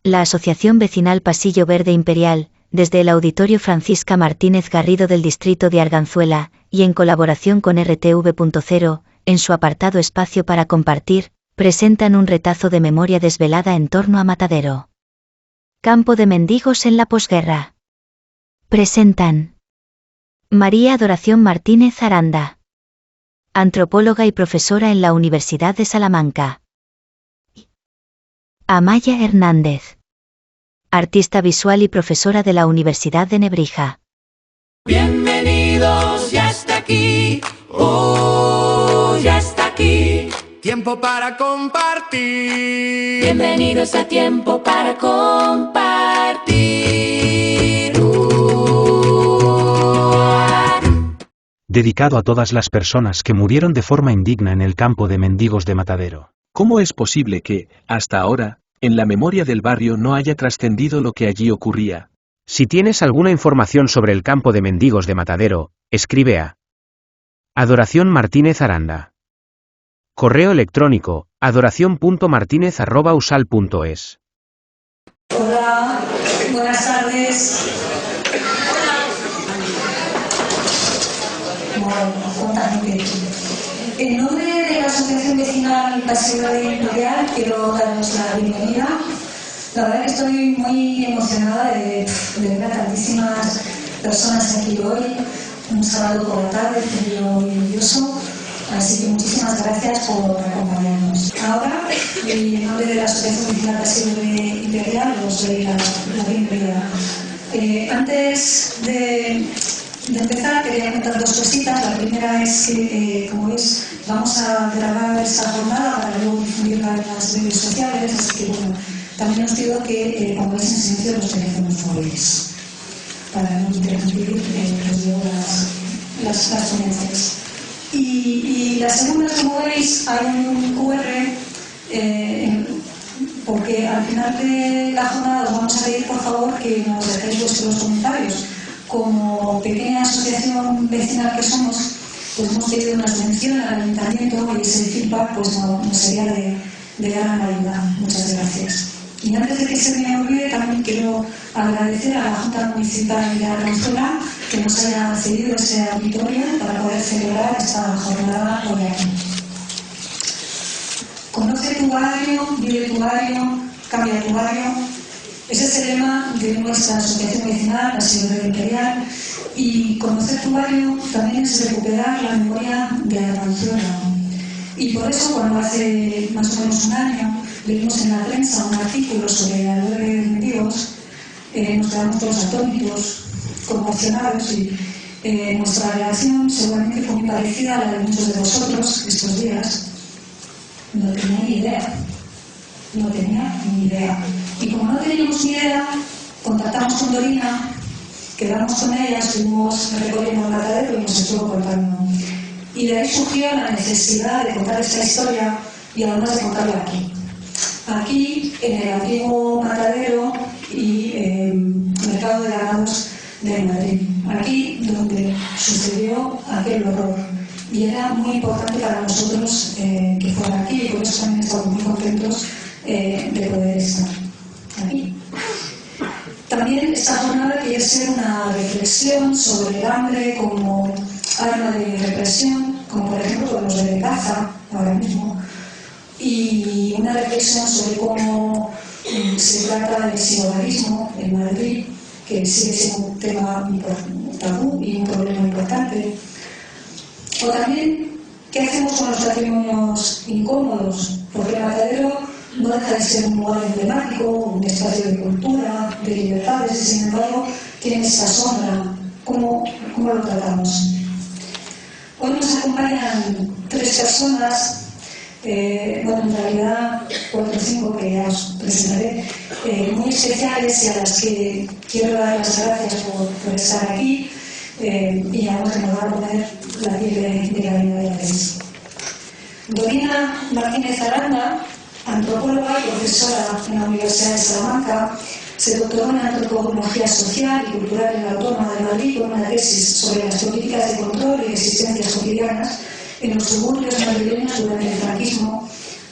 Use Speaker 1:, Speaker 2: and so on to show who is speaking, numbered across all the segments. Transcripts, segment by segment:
Speaker 1: La Asociación Vecinal Pasillo Verde Imperial, desde el Auditorio Francisca Martínez Garrido del distrito de Arganzuela, y en colaboración con RTV.0, en su apartado Espacio para Compartir, presentan un retazo de memoria desvelada en torno a Matadero. Campo de mendigos en la posguerra. Presentan María Adoración Martínez Aranda, antropóloga y profesora en la Universidad de Salamanca. Amaya Hernández, artista visual y profesora de la Universidad de Nebrija.
Speaker 2: Bienvenidos, ya está aquí, oh, ya está aquí. Tiempo para compartir. Bienvenidos a Tiempo para Compartir.
Speaker 3: Dedicado a todas las personas que murieron de forma indigna en el campo de mendigos de Matadero.
Speaker 4: ¿Cómo es posible que, hasta ahora, en la memoria del barrio no haya trascendido lo que allí ocurría?
Speaker 3: Si tienes alguna información sobre el campo de mendigos de Matadero, escribe a Adoración Martínez Aranda. Correo electrónico, adoracion.martinez@usal.es.
Speaker 5: Hola, buenas tardes. Bueno, cuánta gente. En nombre de la Asociación Vecinal Pasillo Verde Imperial quiero daros la bienvenida. La verdad que estoy muy emocionada de ver a tantísimas personas aquí hoy, un sábado por la tarde, frío y lluvioso. Así que muchísimas gracias por acompañarnos. Ahora, en nombre de la Asociación Vecinal Pasillo Verde Imperial, os doy la bienvenida. Antes de empezar, quería contar dos cositas. La primera es que, como veis, vamos a grabar esta jornada para luego difundirla en las redes sociales. Así que, bueno, también os pido que pongáis en silencio los teléfonos móviles para no interrumpir las ponencias. Y la segunda, como veis, hay un QR, porque al final de la jornada os vamos a pedir, por favor, que nos dejéis vuestros comentarios. Como pequeña asociación vecinal que somos, pues hemos pedido una subvención al ayuntamiento y ese feedback pues nos sería de gran ayuda. Muchas gracias. Y antes de que se me olvide, también quiero agradecer a la Junta Municipal de Arganzuela que nos haya cedido ese auditorio para poder celebrar esta jornada hoy aquí. Conoce tu barrio, vive tu barrio, cambia tu barrio. Ese es el lema de nuestra asociación vecinal, Pasillo Verde Imperial, y conocer tu barrio también es recuperar la memoria de Arganzuela. Y por eso, cuando hace más o menos un año leímos en la prensa un artículo sobre albergue de mendigos, nos quedamos todos atónitos, conmocionados, y nuestra reacción seguramente fue muy parecida a la de muchos de vosotros estos días. No tenía ni idea. No tenía ni idea. Y como no teníamos ni idea, contactamos con Dorina, quedamos con ella, estuvimos recorriendo el Matadero y nos estuvo contando. Y de ahí surgió la necesidad de contar esta historia y además de contarla aquí. Aquí, en el antiguo Matadero y Mercado de Ganados de Madrid. Aquí donde sucedió aquel horror. Y era muy importante para nosotros que fuera aquí, y por eso también estamos muy contentos de poder estar aquí. También esta jornada quiere ser una reflexión sobre el hambre como arma de represión, como por ejemplo los de Gaza ahora mismo, y una reflexión sobre cómo se trata del sinhogarismo en Madrid, que sigue siendo un tema tabú y un problema importante. O también, ¿qué hacemos con los patrimonios incómodos? Porque el Matadero no deja de ser un lugar emblemático, un espacio de cultura, de libertades, y sin embargo tiene esta sombra. ¿Cómo lo tratamos? Hoy nos acompañan 3 personas, bueno, en realidad 4 o 5 que ya os presentaré, muy especiales y a las que quiero dar las gracias por estar aquí, y además que nos va a poner la piel de gallina de la vez. Dorina Martínez Aranda, antropóloga y profesora en la Universidad de Salamanca, se doctoró en Antropología Social y Cultural en la Autónoma de Madrid con una tesis sobre las políticas de control y existencias cotidianas en los suburbios madrileños durante el franquismo,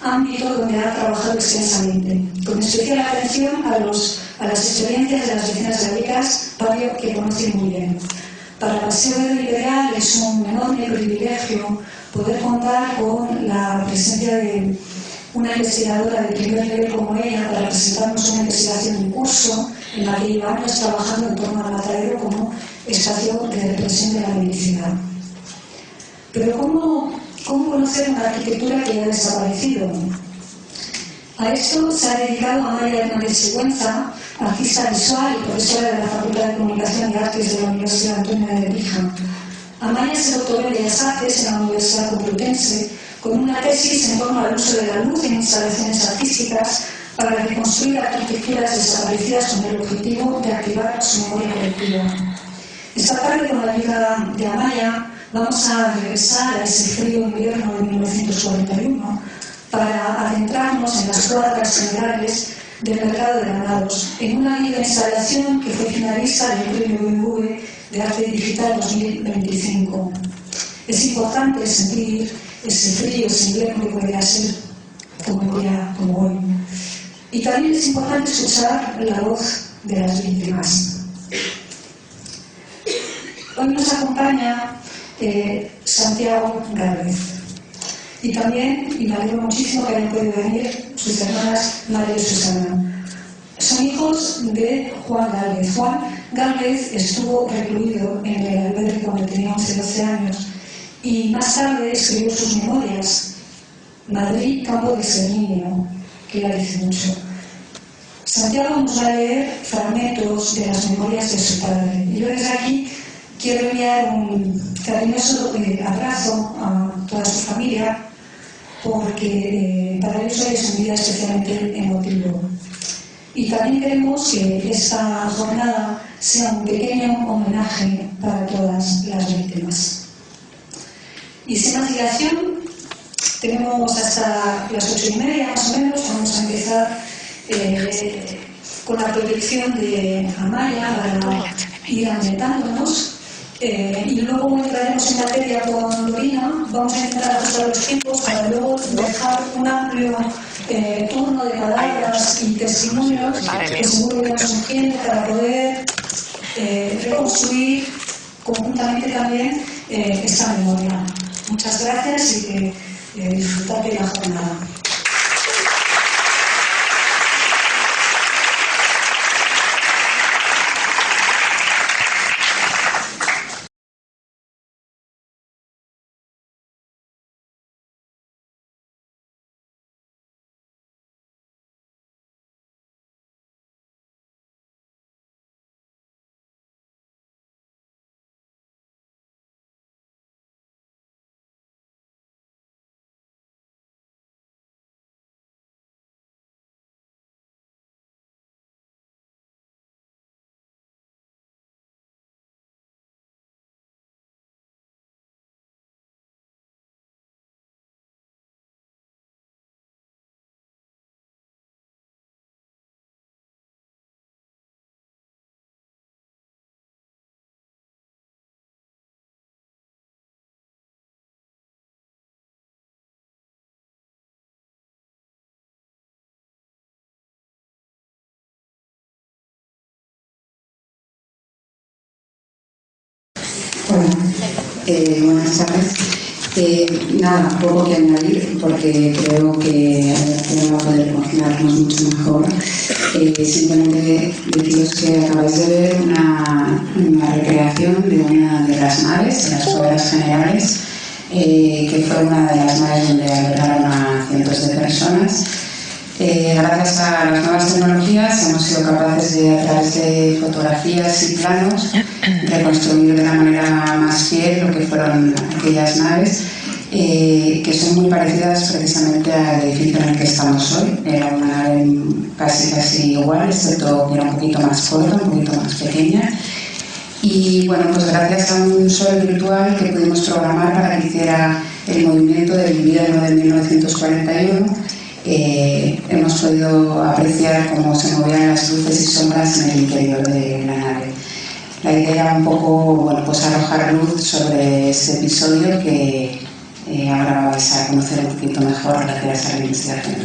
Speaker 5: ámbito donde ha trabajado extensamente, con especial atención a las experiencias de las vecinas de Vallecas, barrio que conoce muy bien. Para Paseo Verde Imperial es un enorme privilegio poder contar con la presencia de una investigadora de primer nivel como ella para presentarnos una investigación en curso en la que lleva años trabajando en torno al matadero como espacio de represión de la mendicidad. Pero ¿cómo conocer una arquitectura que ha desaparecido? A esto se ha dedicado Amaya Hernández Sigüenza, artista visual y profesora de la Facultad de Comunicación y Artes de la Universidad Antonio de Nebrija. Amaya se doctoró en Bellas Artes en la Universidad Complutense con una tesis en torno al uso de la luz en instalaciones artísticas para reconstruir arquitecturas desaparecidas con el objetivo de activar su memoria colectiva. Esta tarde, con la ayuda de Amaya, vamos a regresar a ese frío invierno de 1941 para adentrarnos en las cuadras generales del mercado de Granados, en una instalación que fue finalista del Premio BBV de Arte Digital 2025. Es importante sentir ese frío, ese invierno que podría ser como un día como hoy. Y también es importante escuchar la voz de las víctimas. Hoy nos acompaña Santiago Gálvez. Y también, y me alegro muchísimo que hayan podido venir, sus hermanas María y Susana. Son hijos de Juan Gálvez. Juan Gálvez estuvo recluido en el albergue cuando tenía 11-12 años y más tarde escribió sus memorias, Madrid, campo de exterminio, que la dice mucho. Santiago nos va a leer fragmentos de las memorias de su padre. Y yo desde aquí quiero enviar un cariñoso abrazo a toda su familia, porque para ellos hoy es un día especialmente emotivo. Y también queremos que esta jornada sea un pequeño homenaje para todas las víctimas. Y sin más dilación, tenemos hasta las 8:30 más o menos. Vamos a empezar con la proyección de Amaya para ir ambientándonos. Y luego entraremos en materia con Lorina. Vamos a intentar ajustar los tiempos para luego dejar un amplio turno de palabras y testimonios que seguro irán surgiendo para poder reconstruir conjuntamente también esta memoria. Muchas gracias y que disfrutad de la jornada.
Speaker 6: Hola, buenas tardes. Nada, poco que añadir porque creo que va a poder emocionarnos mucho mejor. Simplemente deciros que acabáis de ver una recreación de una de las naves, de las cuadras generales, que fue una de las naves donde albergaron a cientos de personas. Gracias a las nuevas tecnologías hemos sido capaces de, a través de fotografías y planos, reconstruir de la manera más fiel lo que fueron aquellas naves, que son muy parecidas precisamente al edificio en el que estamos hoy. Era una nave casi igual, excepto que era un poquito más corta, un poquito más pequeña. Y bueno, pues gracias a un sol virtual que pudimos programar para que hiciera el movimiento del invierno de 1941, hemos podido apreciar cómo se movían las luces y sombras en el interior de la nave. La idea era un poco, bueno, pues arrojar luz sobre ese episodio que ahora vais a conocer un poquito mejor gracias a la investigación.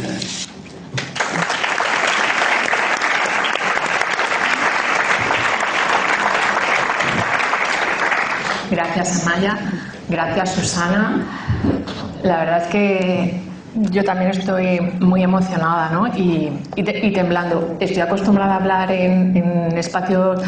Speaker 7: Gracias, Amaya. Gracias, Susana. La verdad es que yo también estoy muy emocionada, ¿no? y temblando. Estoy acostumbrada a hablar en espacios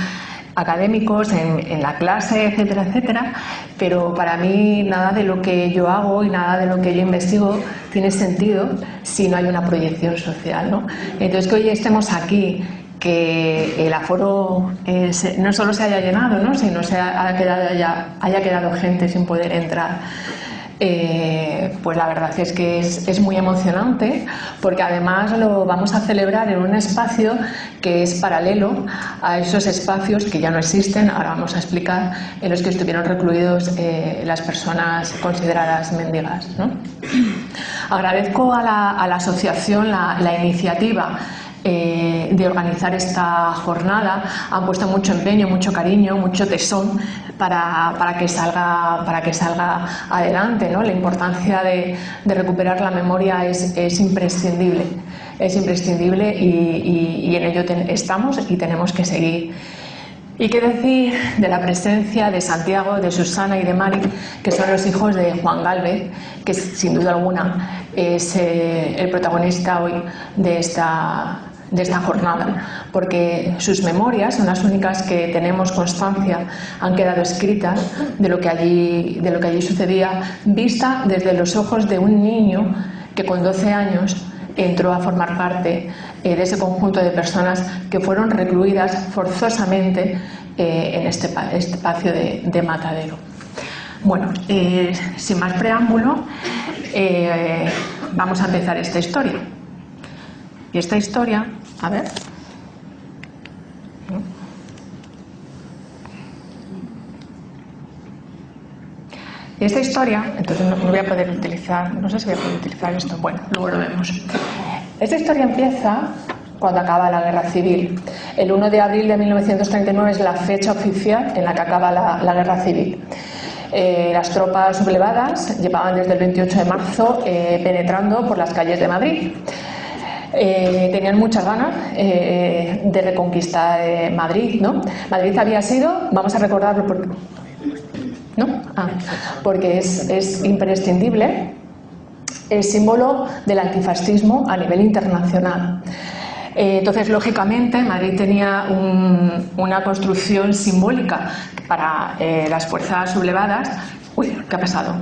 Speaker 7: académicos, en la clase, etcétera, etcétera, pero para mí nada de lo que yo hago y nada de lo que yo investigo tiene sentido si no hay una proyección social, ¿no? Entonces, que hoy estemos aquí, que el aforo no solo se haya llenado, ¿no?, sino haya quedado gente sin poder entrar. Pues la verdad es que es muy emocionante, porque además lo vamos a celebrar en un espacio que es paralelo a esos espacios que ya no existen, ahora vamos a explicar, en los que estuvieron recluidos las personas consideradas mendigas, ¿no? Agradezco a la asociación la iniciativa de organizar esta jornada. Han puesto mucho empeño, mucho cariño, mucho tesón para que salga adelante, ¿no? La importancia de recuperar la memoria es imprescindible. Es imprescindible y en ello estamos y tenemos que seguir. Y qué decir de la presencia de Santiago, de Susana y de Mari, que son los hijos de Juan Gálvez, que sin duda alguna es el protagonista hoy de esta jornada, porque sus memorias son las únicas que tenemos constancia, han quedado escritas de lo que allí sucedía, vista desde los ojos de un niño que con 12 años entró a formar parte de ese conjunto de personas que fueron recluidas forzosamente en este espacio de Matadero. Bueno, sin más preámbulo, vamos a empezar esta historia. Y esta historia, a ver. Esta historia, entonces no voy a poder utilizar, no sé si voy a poder utilizar esto, bueno, luego lo vemos. Esta historia empieza cuando acaba la Guerra Civil. El 1 de abril de 1939 es la fecha oficial en la que acaba la Guerra Civil. Las tropas sublevadas llevaban desde el 28 de marzo penetrando por las calles de Madrid. Tenían muchas ganas de reconquistar Madrid, ¿no? Madrid había sido, vamos a recordarlo porque es imprescindible, es símbolo del antifascismo a nivel internacional. Entonces, lógicamente, Madrid tenía una construcción simbólica para las fuerzas sublevadas. Uy, ¿qué ha pasado?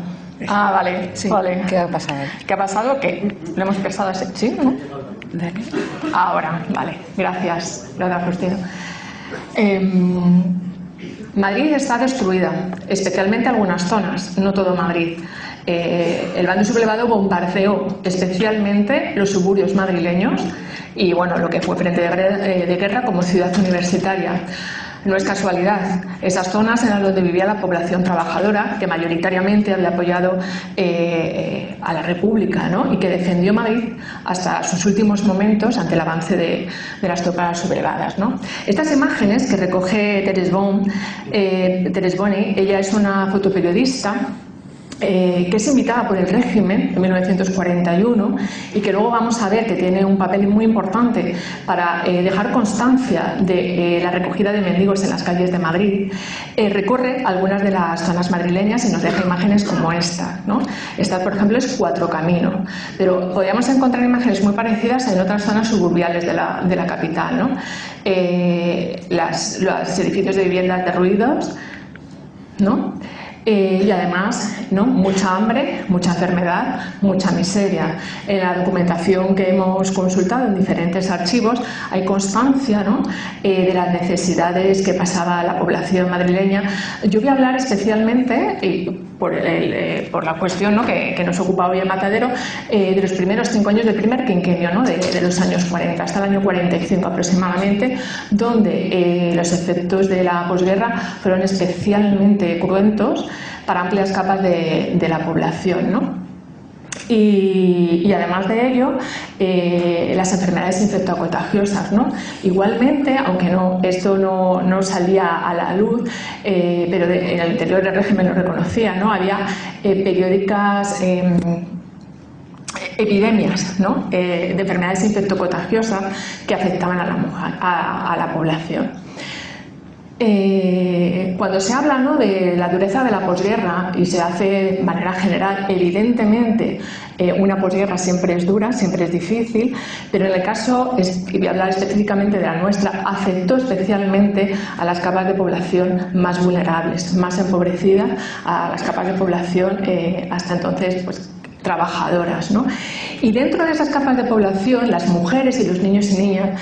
Speaker 7: Ah, vale, sí. Vale.
Speaker 8: ¿Qué ha pasado?
Speaker 7: ¿Qué ha pasado? Que lo hemos pensado así, ¿sí? ¿No?
Speaker 8: Dale.
Speaker 7: Ahora, vale, gracias, Justino. Madrid está destruida, especialmente algunas zonas, no todo Madrid. El bando sublevado bombardeó especialmente los suburbios madrileños y bueno, lo que fue frente de guerra como ciudad universitaria. No es casualidad, esas zonas eran donde vivía la población trabajadora que mayoritariamente había apoyado a la República, ¿no? Y que defendió Madrid hasta sus últimos momentos ante el avance de las tropas sublevadas, ¿no? Estas imágenes que recoge Thérèse Bonny, ella es una fotoperiodista que es invitada por el régimen en 1941 y que luego vamos a ver que tiene un papel muy importante para dejar constancia de la recogida de mendigos en las calles de Madrid. Recorre algunas de las zonas madrileñas y nos deja imágenes como esta, ¿no? Esta, por ejemplo, es Cuatro Caminos, pero podríamos encontrar imágenes muy parecidas en otras zonas suburbiales de la capital, ¿no? Los edificios de viviendas derruidos, ¿no? Y además, ¿no?, mucha hambre, mucha enfermedad, mucha miseria. En la documentación que hemos consultado en diferentes archivos hay constancia, ¿no?, de las necesidades que pasaba la población madrileña. Yo voy a hablar especialmente, por la cuestión, ¿no?, que nos ocupa hoy en Matadero, de los primeros 5 años del primer quinquenio, ¿no?, de los años 40 hasta el año 45 aproximadamente, donde los efectos de la posguerra fueron especialmente cruentos para amplias capas de la población, ¿no? Y además de ello, las enfermedades infectocontagiosas, ¿no? Igualmente, aunque esto no salía a la luz, pero en el interior del régimen lo reconocía, ¿no? Había periódicas epidemias, ¿no? De enfermedades infectocontagiosas que afectaban a la mujer, a la población. Cuando se habla, ¿no?, de la dureza de la posguerra y se hace de manera general, evidentemente una posguerra siempre es dura, siempre es difícil, pero en el caso, y voy a hablar específicamente de la nuestra, afectó especialmente a las capas de población más vulnerables, más empobrecidas, a las capas de población hasta entonces pues trabajadoras, ¿no? Y dentro de esas capas de población, las mujeres y los niños y niñas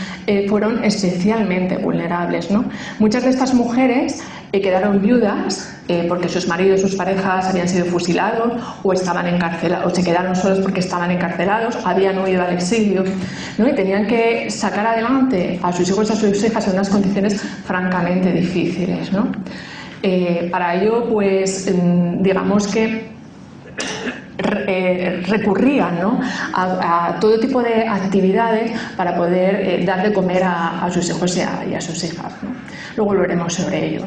Speaker 7: fueron especialmente vulnerables, ¿no? Muchas de estas mujeres quedaron viudas porque sus maridos, sus parejas habían sido fusilados o estaban encarcelados, o se quedaron solos porque estaban encarcelados, habían huido al exilio, ¿no? Y tenían que sacar adelante a sus hijos y a sus hijas en unas condiciones francamente difíciles, ¿no? Para ello, pues, digamos que recurrían, ¿no?, a todo tipo de actividades para poder dar de comer a sus hijos y a sus hijas, ¿no? Luego hablaremos sobre ello.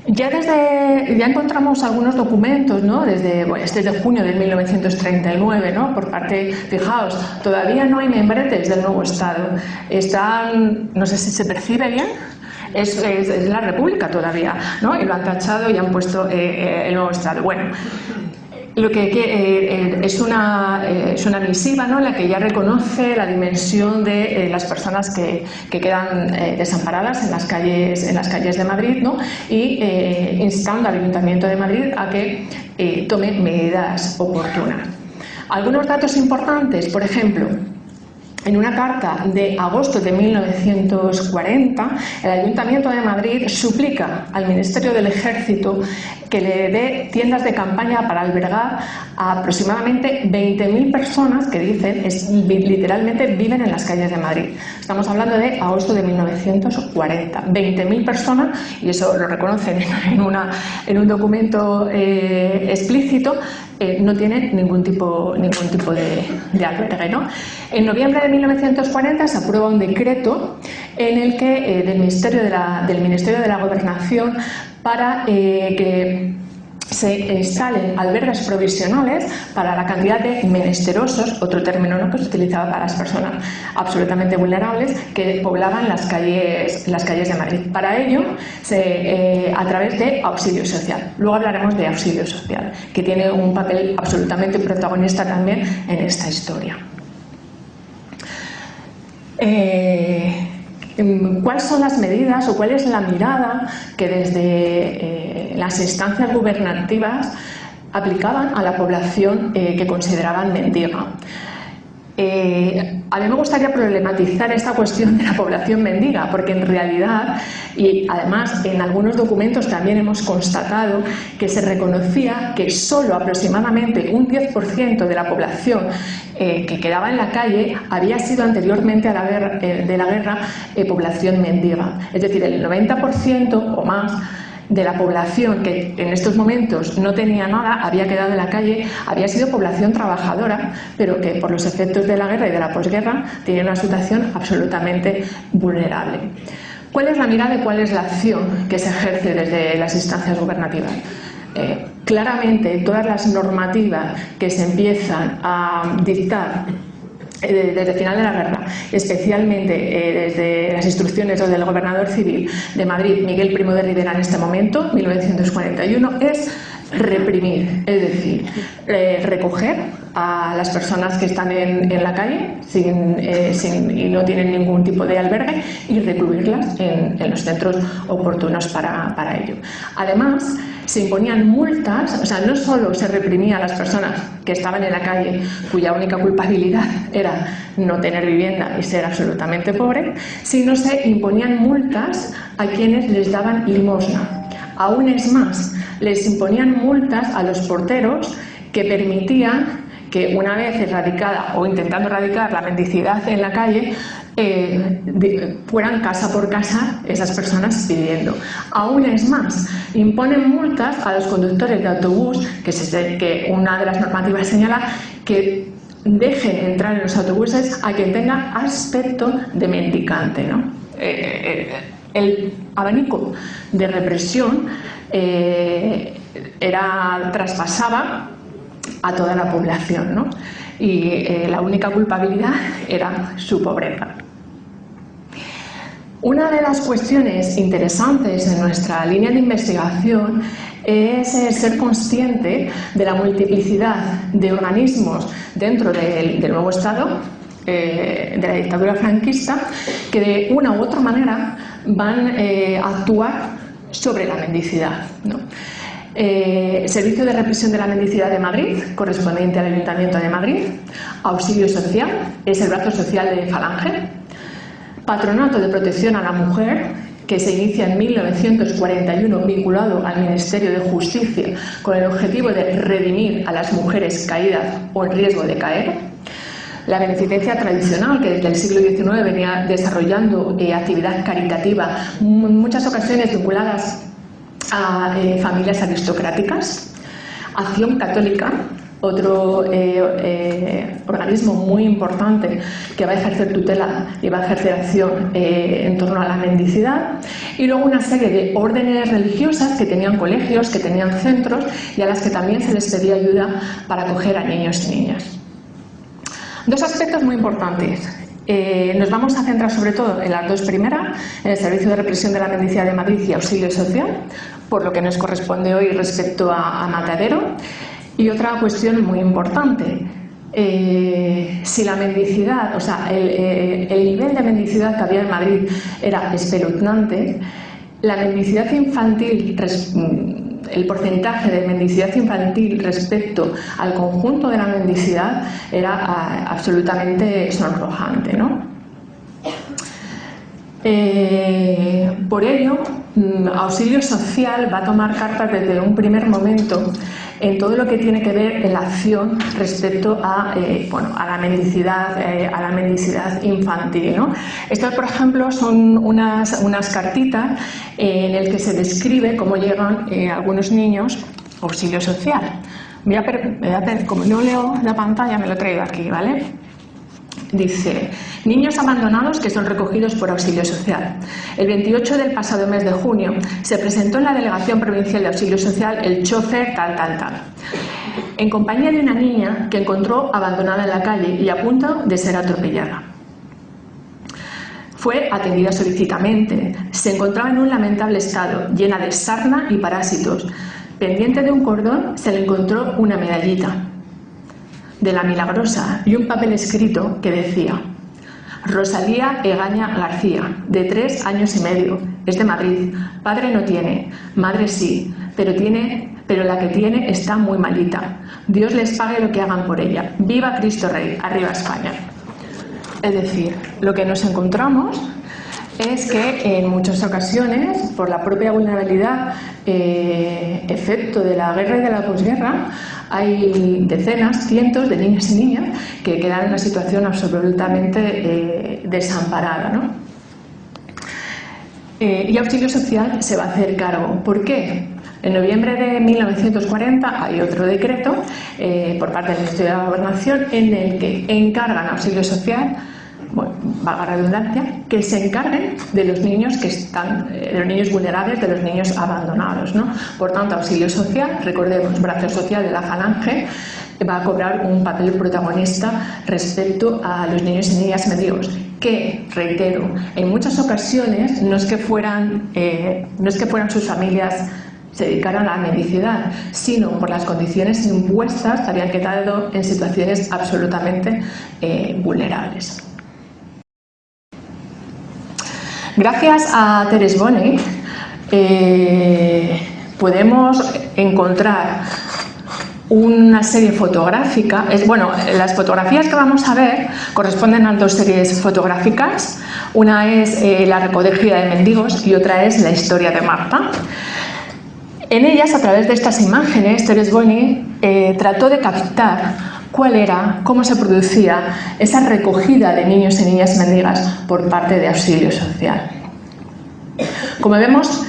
Speaker 7: Ya encontramos algunos documentos, ¿no?, desde junio de 1939, ¿no?, por parte, fijaos, todavía no hay membretes del nuevo Estado. Están, no sé si se percibe bien, es la República todavía, ¿no?, y lo han tachado y han puesto el nuevo Estado. Bueno, lo que es una misiva, ¿no?, en la que ya reconoce la dimensión de las personas que quedan desamparadas en las calles de Madrid, ¿no?, y instando al Ayuntamiento de Madrid a que tome medidas oportunas. Algunos datos importantes, por ejemplo, en una carta de agosto de 1940, el Ayuntamiento de Madrid suplica al Ministerio del Ejército que le dé tiendas de campaña para albergar a aproximadamente 20.000 personas que dicen literalmente viven en las calles de Madrid. Estamos hablando de agosto de 1940. 20.000 personas, y eso lo reconocen en un documento explícito, no tienen ningún tipo de albergue, ¿no? En noviembre de 1940 se aprueba un decreto en el que del Ministerio de la Gobernación para que se instalen albergues provisionales para la cantidad de menesterosos, otro término, ¿no?, que se utilizaba para las personas absolutamente vulnerables que poblaban las calles de Madrid. Para ello, a través de auxilio social. Luego hablaremos de auxilio social, que tiene un papel absolutamente protagonista también en esta historia. ¿Cuáles son las medidas o cuál es la mirada que desde las instancias gubernativas aplicaban a la población que consideraban mendiga? A mí me gustaría problematizar esta cuestión de la población mendiga, porque en realidad, y además en algunos documentos también hemos constatado que se reconocía que solo aproximadamente un 10% de la población que quedaba en la calle había sido anteriormente a la guerra población mendiga. Es decir, el 90% o más de la población que en estos momentos no tenía nada, había quedado en la calle, había sido población trabajadora, pero que por los efectos de la guerra y de la posguerra tenía una situación absolutamente vulnerable. ¿Cuál es la mirada y cuál es la acción que se ejerce desde las instancias gubernativas? Claramente, todas las normativas que se empiezan a dictar desde el final de la guerra, especialmente desde las instrucciones del gobernador civil de Madrid, Miguel Primo de Rivera, en este momento, 1941, es reprimir, es decir, recoger a las personas que están en la calle y no tienen ningún tipo de albergue y recluirlas en los centros oportunos para ello. Además, se imponían multas, o sea, no solo se reprimía a las personas que estaban en la calle, cuya única culpabilidad era no tener vivienda y ser absolutamente pobre, sino se imponían multas a quienes les daban limosna. Aún es más, les imponían multas a los porteros que permitían que una vez erradicada o intentando erradicar la mendicidad en la calle, fueran casa por casa esas personas pidiendo. Aún es más, imponen multas a los conductores de autobús, que una de las normativas señala que dejen entrar en los autobuses a quien tenga aspecto de mendicante, ¿no? El abanico de represión traspasaba a toda la población, ¿no? Y la única culpabilidad era su pobreza. Una de las cuestiones interesantes en nuestra línea de investigación es ser consciente de la multiplicidad de organismos dentro del nuevo Estado, de la dictadura franquista, que de una u otra manera van a actuar sobre la mendicidad, ¿no? Servicio de Represión de la Mendicidad de Madrid, correspondiente al Ayuntamiento de Madrid. Auxilio Social, es el brazo social de Falange. Patronato de Protección a la Mujer, que se inicia en 1941, vinculado al Ministerio de Justicia, con el objetivo de redimir a las mujeres caídas o en riesgo de caer. La beneficencia tradicional, que desde el siglo XIX venía desarrollando actividad caritativa, en muchas ocasiones vinculadas a familias aristocráticas. Acción Católica, otro organismo muy importante que va a ejercer tutela y va a ejercer acción en torno a la mendicidad. Y luego una serie de órdenes religiosas que tenían colegios, que tenían centros y a las que también se les pedía ayuda para acoger a niños y niñas. Dos aspectos muy importantes. Nos vamos a centrar sobre todo en las dos primeras, en el Servicio de Represión de la Mendicidad de Madrid y Auxilio Social, por lo que nos corresponde hoy respecto a Matadero. Y otra cuestión muy importante, si la mendicidad, o sea, el nivel de mendicidad que había en Madrid era espeluznante, la mendicidad infantil, el porcentaje de mendicidad infantil respecto al conjunto de la mendicidad era absolutamente sonrojante, ¿no? Por ello, Auxilio Social va a tomar cartas desde un primer momento en todo lo que tiene que ver en la acción respecto a la mendicidad infantil, ¿no? Estas, por ejemplo, son unas cartitas en las que se describe cómo llegan algunos niños a Auxilio Social. Como no leo la pantalla, me lo traigo aquí, ¿vale? Dice: niños abandonados que son recogidos por Auxilio Social. El 28 del pasado mes de junio se presentó en la Delegación Provincial de Auxilio Social el chofer tal, en compañía de una niña que encontró abandonada en la calle y a punto de ser atropellada. Fue atendida solícitamente. Se encontraba en un lamentable estado, llena de sarna y parásitos. Pendiente de un cordón se le encontró una medallita de la Milagrosa y un papel escrito que decía: Rosalía Egaña García, de 3 años y medio, es de Madrid, padre no tiene, madre sí, pero la que tiene está muy malita. Dios les pague lo que hagan por ella. ¡Viva Cristo Rey! ¡Arriba España! Es decir, lo que nos encontramos es que en muchas ocasiones, por la propia vulnerabilidad, efecto de la guerra y de la posguerra, hay decenas, cientos de niños y niñas que quedan en una situación absolutamente desamparada, ¿no? Y Auxilio Social se va a hacer cargo. ¿Por qué? En noviembre de 1940 hay otro decreto por parte del Ministerio de la Gobernación en el que encargan a Auxilio Social, bueno, valga la redundancia, que se encarguen de los niños de los niños vulnerables, de los niños abandonados, ¿no? Por tanto, Auxilio Social, recordemos, brazo social de la Falange, va a cobrar un papel protagonista respecto a los niños y niñas mendigos, que, reitero, en muchas ocasiones no es que fueran sus familias se dedicaron a la mendicidad, sino por las condiciones impuestas habían quedado en situaciones absolutamente vulnerables. Gracias a Teres Boni podemos encontrar una serie fotográfica. Las fotografías que vamos a ver corresponden a 2 series fotográficas. Una es la recogida de mendigos y otra es la historia de Marta. En ellas, a través de estas imágenes, Teres Boni trató de captar cómo se producía esa recogida de niños y niñas mendigas por parte de Auxilio Social. Como vemos,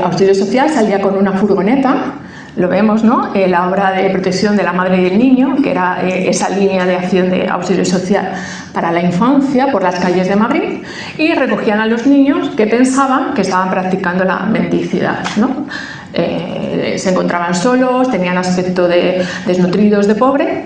Speaker 7: Auxilio Social salía con una furgoneta lo vemos, ¿no? La obra de protección de la madre y del niño, que era esa línea de acción de auxilio social para la infancia por las calles de Madrid, y recogían a los niños que pensaban que estaban practicando la mendicidad, ¿no? Se encontraban solos, tenían aspecto de desnutridos, de pobre.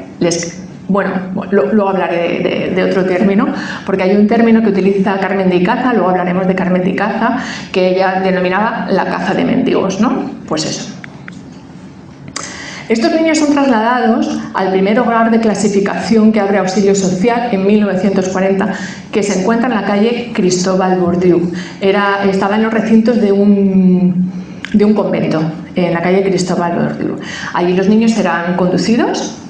Speaker 7: Bueno, luego hablaré de otro término, porque hay un término que utiliza Carmen de Icaza, luego hablaremos de Carmen de Icaza, que ella denominaba la caza de mendigos, ¿no? Pues eso. Estos niños son trasladados al primer hogar de clasificación que abre auxilio social en 1940, que se encuentra en la calle Cristóbal Bourdieu. Estaba en los recintos de un convento, en la calle Cristóbal Bourdieu. Allí los niños eran conducidos.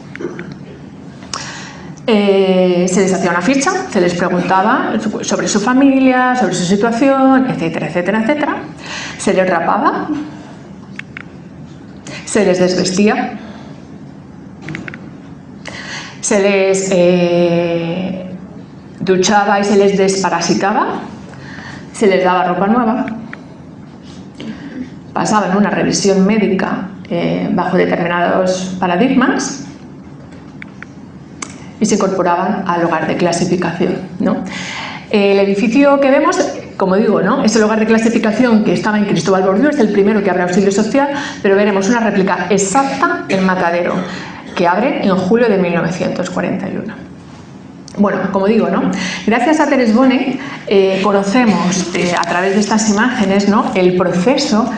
Speaker 7: Se les hacía una ficha, se les preguntaba sobre su familia, sobre su situación, etcétera, etcétera, etcétera. Se les rapaba, se les desvestía, se les duchaba y se les desparasitaba, se les daba ropa nueva, pasaban una revisión médica bajo determinados paradigmas y se incorporaban al hogar de clasificación, ¿no? El edificio que vemos, como digo, ¿no?, es el hogar de clasificación que estaba en Cristóbal Bourdieu, es el primero que abre auxilio social, pero veremos una réplica exacta en Matadero, que abre en julio de 1941. Bueno, como digo, ¿no?, gracias a Thérèse Bonnet conocemos a través de estas imágenes, ¿no?, el proceso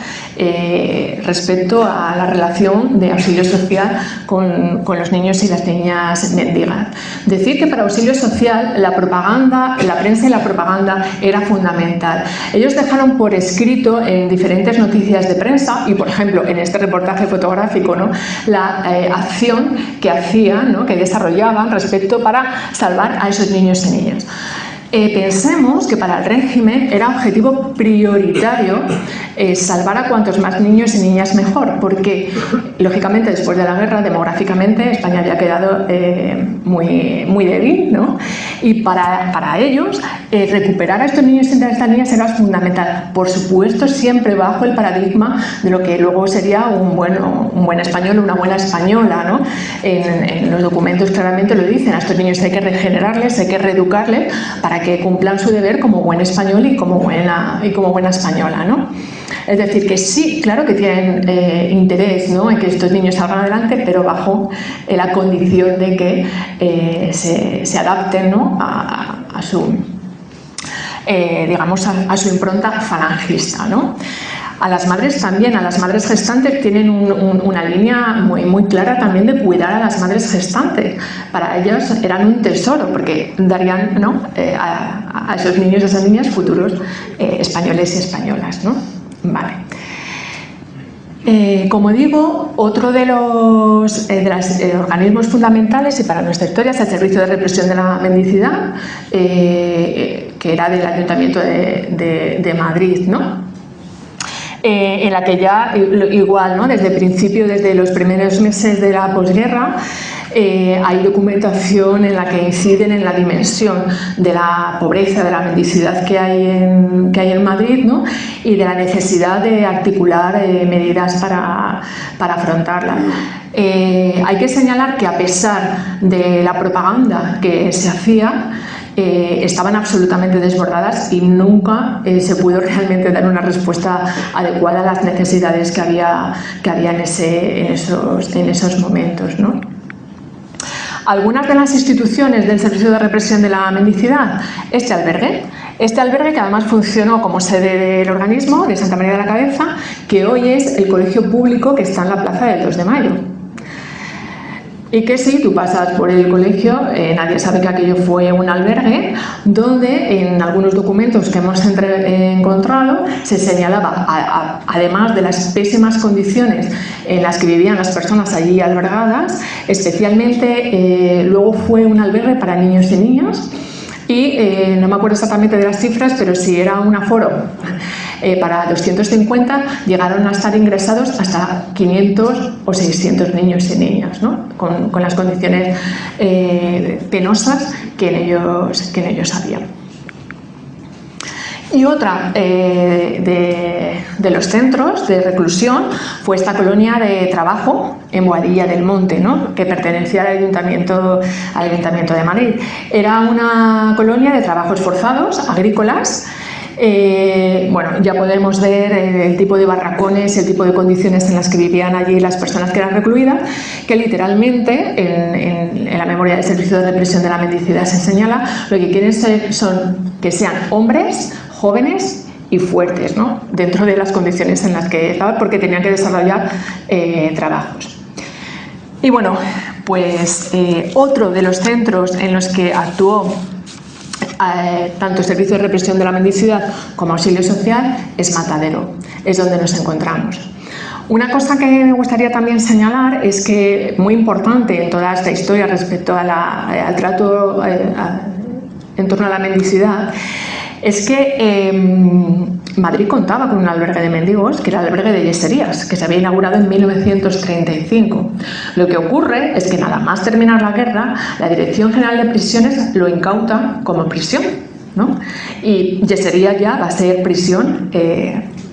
Speaker 7: respecto a la relación de auxilio social con los niños y las niñas mendigas. Decir que para auxilio social la propaganda, la prensa y la propaganda era fundamental. Ellos dejaron por escrito en diferentes noticias de prensa y, por ejemplo, en este reportaje fotográfico, ¿no?, la acción que hacían, ¿no?, que desarrollaban respecto para salvar a esos niños y niñas. Pensemos que para el régimen era objetivo prioritario salvar a cuantos más niños y niñas mejor, porque lógicamente después de la guerra, demográficamente, España había quedado muy débil, ¿no? Y para ellos recuperar a estos niños y a estas niñas era fundamental, por supuesto siempre bajo el paradigma de lo que luego sería un buen español o una buena española, ¿no? En los documentos claramente lo dicen, a estos niños hay que regenerarles, hay que reeducarles para que cumplan su deber como buen español y como buena española, ¿no? Es decir, que sí, claro que tienen interés, ¿no?, en que estos niños salgan adelante, pero bajo la condición de que se adapten, ¿no?, a su, digamos, a su impronta falangista, ¿no? A las madres también, a las madres gestantes tienen una línea muy clara también de cuidar a las madres gestantes. Para ellas eran un tesoro porque darían, ¿no?, a esos niños y esas niñas futuros españoles y españolas, ¿no? Vale. Como digo, otro de los organismos fundamentales y para nuestra historia es el Servicio de Represión de la Mendicidad, que era del Ayuntamiento de Madrid, ¿no? En la que ya igual, ¿no?, desde el principio, desde los primeros meses de la posguerra, hay documentación en la que inciden en la dimensión de la pobreza, de la mendicidad que hay en Madrid, ¿no?, y de la necesidad de articular medidas para afrontarla. Hay que señalar que a pesar de la propaganda que se hacía, estaban absolutamente desbordadas y nunca se pudo realmente dar una respuesta adecuada a las necesidades que había en esos momentos, ¿no? Algunas de las instituciones del Servicio de Represión de la Mendicidad, este albergue que además funcionó como sede del organismo de Santa María de la Cabeza, que hoy es el colegio público que está en la plaza del 2 de Mayo. Y que si tú pasas por el colegio, nadie sabe que aquello fue un albergue, donde en algunos documentos que hemos encontrado se señalaba, además de las pésimas condiciones en las que vivían las personas allí albergadas, especialmente luego fue un albergue para niños y niñas, y no me acuerdo exactamente de las cifras, pero si era un aforo para 250, llegaron a estar ingresados hasta 500 o 600 niños y niñas, ¿no?, con las condiciones penosas que en ellos había. Y otra de los centros de reclusión fue esta colonia de trabajo en Boadilla del Monte, ¿no? Que pertenecía al Ayuntamiento de Madrid. Era una colonia de trabajos forzados, agrícolas. Bueno, ya podemos ver el tipo de barracones, el tipo de condiciones en las que vivían allí las personas que eran recluidas, que literalmente en la memoria del Servicio de Represión de la Mendicidad se señala, lo que quieren son que sean hombres, jóvenes y fuertes, ¿no? Dentro de las condiciones en las que estaban, porque tenían que desarrollar trabajos. Y bueno, pues otro de los centros en los que actuó tanto Servicio de Represión de la Mendicidad como Auxilio Social es Matadero, es donde nos encontramos. Una cosa que me gustaría también señalar es que, muy importante en toda esta historia respecto al trato en torno a la mendicidad, es que Madrid contaba con un albergue de mendigos, que era el albergue de Yeserías, que se había inaugurado en 1935. Lo que ocurre es que nada más terminar la guerra, la Dirección General de Prisiones lo incauta como prisión, ¿no? Y Yeserías ya va a ser prisión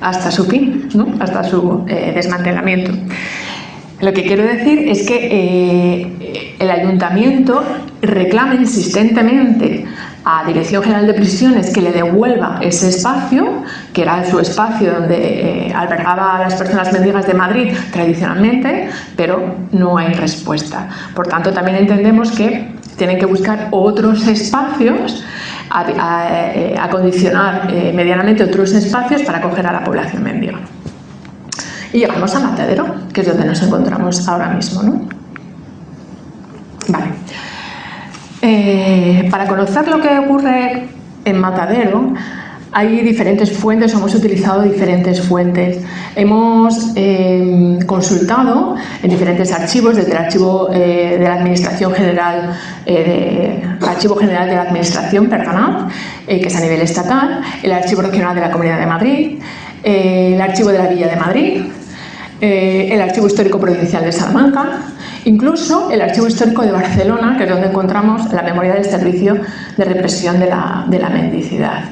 Speaker 7: hasta su fin, ¿no? Hasta su desmantelamiento. Lo que quiero decir es que el ayuntamiento reclama insistentemente a Dirección General de Prisiones que le devuelva ese espacio, que era su espacio donde albergaba a las personas mendigas de Madrid tradicionalmente, pero no hay respuesta. Por tanto, también entendemos que tienen que buscar otros espacios, acondicionar medianamente otros espacios para acoger a la población mendiga. Y llegamos a Matadero, que es donde nos encontramos ahora mismo, ¿no? Vale. Para conocer lo que ocurre en Matadero, hay diferentes fuentes, hemos utilizado diferentes fuentes. Hemos consultado en diferentes archivos, desde el Archivo de la Administración General, Archivo General de la Administración, perdonad, que es a nivel estatal, el Archivo Regional de la Comunidad de Madrid, el Archivo de la Villa de Madrid, el Archivo Histórico Provincial de Salamanca, incluso el Archivo Histórico de Barcelona, que es donde encontramos la memoria del Servicio de Represión de la Mendicidad.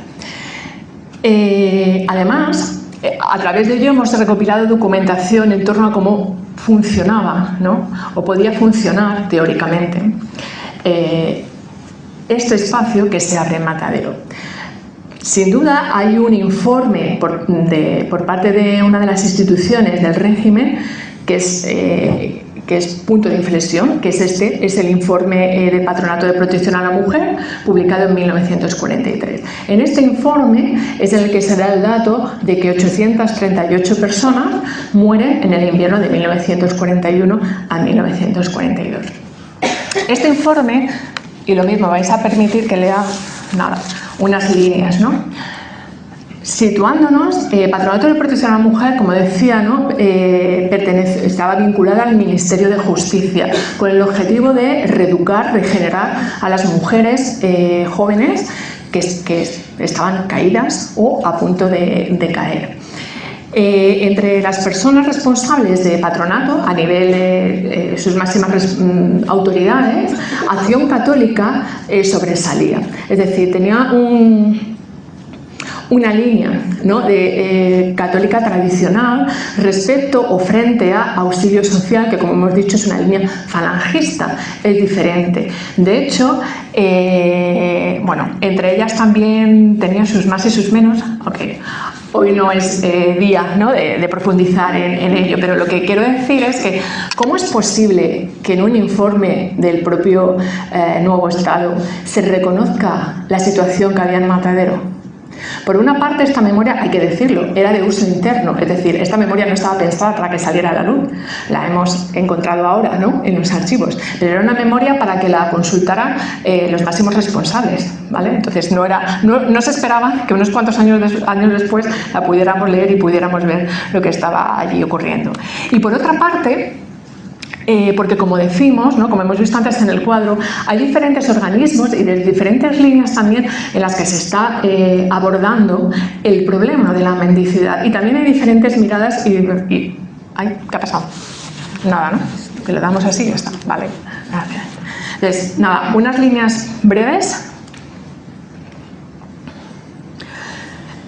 Speaker 7: Además, a través de ello hemos recopilado documentación en torno a cómo funcionaba, ¿no? O podía funcionar teóricamente este espacio que se abre en Matadero. Sin duda hay un informe por parte de una de las instituciones del régimen que es punto de inflexión, que es el informe del Patronato de Protección a la Mujer, publicado en 1943. En este informe es en el que se da el dato de que 838 personas mueren en el invierno de 1941 a 1942. Este informe, y lo mismo, vais a permitir que lea unas líneas, ¿no? Situándonos, Patronato de Protección a la Mujer, como decía, ¿no? Estaba vinculada al Ministerio de Justicia, con el objetivo de reeducar, regenerar a las mujeres jóvenes que estaban caídas o a punto de caer. Entre las personas responsables de patronato, a nivel de sus máximas autoridades, Acción Católica sobresalía. Es decir, tenía una línea, ¿no? Católica tradicional respecto o frente a Auxilio Social, que como hemos dicho es una línea falangista, es diferente. De hecho, bueno, entre ellas también tenía sus más y sus menos. Okay. Hoy no es día, ¿no? de profundizar en ello, pero lo que quiero decir es que ¿cómo es posible que en un informe del propio nuevo Estado se reconozca la situación que había en Matadero? Por una parte, esta memoria, hay que decirlo, era de uso interno, es decir, esta memoria no estaba pensada para que saliera a la luz, la hemos encontrado ahora, ¿no? En los archivos, pero era una memoria para que la consultaran los máximos responsables, ¿vale? Entonces no se esperaba que unos cuantos años después la pudiéramos leer y pudiéramos ver lo que estaba allí ocurriendo. Y por otra parte, porque como decimos, ¿no? Como hemos visto antes en el cuadro, hay diferentes organismos y de diferentes líneas también en las que se está abordando el problema de la mendicidad, y también hay diferentes miradas ay, ¿qué ha pasado? Nada, ¿no? Que le damos así y ya está, vale, gracias. Entonces, nada, unas líneas breves.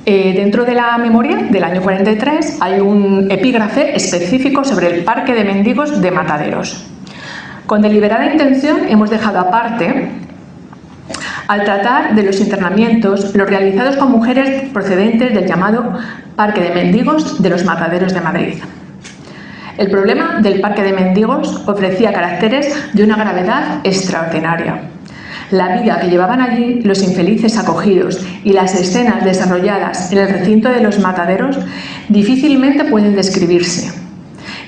Speaker 7: Dentro de la memoria del año 43 hay un epígrafe específico sobre el parque de mendigos de Mataderos. Con deliberada intención hemos dejado aparte, al tratar de los internamientos, los realizados con mujeres procedentes del llamado Parque de Mendigos de los Mataderos de Madrid. El problema del Parque de Mendigos ofrecía caracteres de una gravedad extraordinaria. La vida que llevaban allí los infelices acogidos y las escenas desarrolladas en el recinto de los mataderos difícilmente pueden describirse,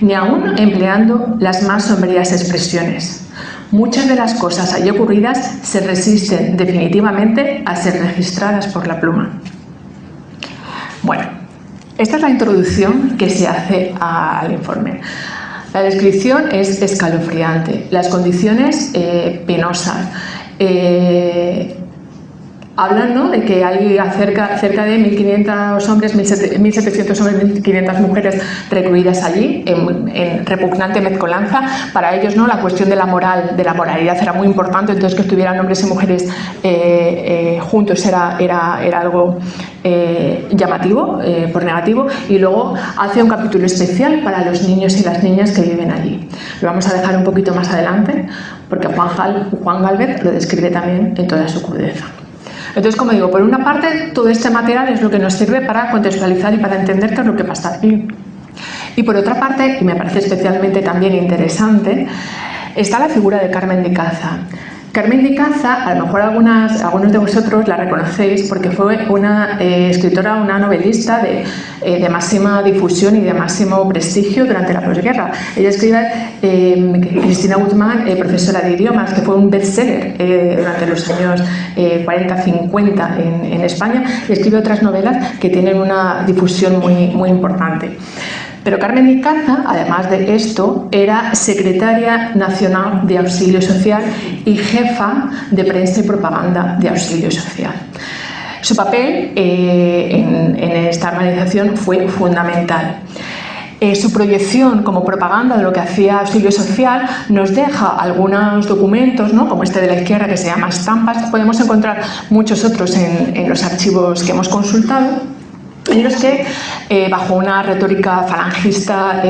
Speaker 7: ni aun empleando las más sombrías expresiones. Muchas de las cosas allí ocurridas se resisten definitivamente a ser registradas por la pluma. Bueno, esta es la introducción que se hace al informe. La descripción es escalofriante, las condiciones penosas. Hablan, ¿no?, de que hay cerca de 1.500 hombres, 1.700 hombres, 1.500 mujeres recluidas allí en repugnante mezcolanza. Para ellos, ¿no?, la cuestión de la moralidad era muy importante, entonces que estuvieran hombres y mujeres juntos era algo llamativo, por negativo. Y luego hace un capítulo especial para los niños y las niñas que viven allí. Lo vamos a dejar un poquito más adelante porque Juan Gálvez lo describe también en toda su crudeza. Entonces, como digo, por una parte, todo este material es lo que nos sirve para contextualizar y para entender qué es lo que pasa aquí. Y por otra parte, y me parece especialmente también interesante, está la figura de Carmen de Icaza. Carmen de Icaza, a lo mejor algunos de vosotros la reconocéis porque fue una escritora, una novelista de máxima difusión y de máximo prestigio durante la posguerra. Ella escribe Cristina Guzmán, profesora de idiomas, que fue un bestseller durante los años 40-50 en España, y escribe otras novelas que tienen una difusión muy importante. Pero Carmen de Icaza, además de esto, era secretaria nacional de Auxilio Social y jefa de prensa y propaganda de Auxilio Social. Su papel en esta organización fue fundamental. Su proyección como propaganda de lo que hacía Auxilio Social nos deja algunos documentos, ¿no?, como este de la izquierda, que se llama Estampas. Podemos encontrar muchos otros en los archivos que hemos consultado, en los que, bajo una retórica falangista,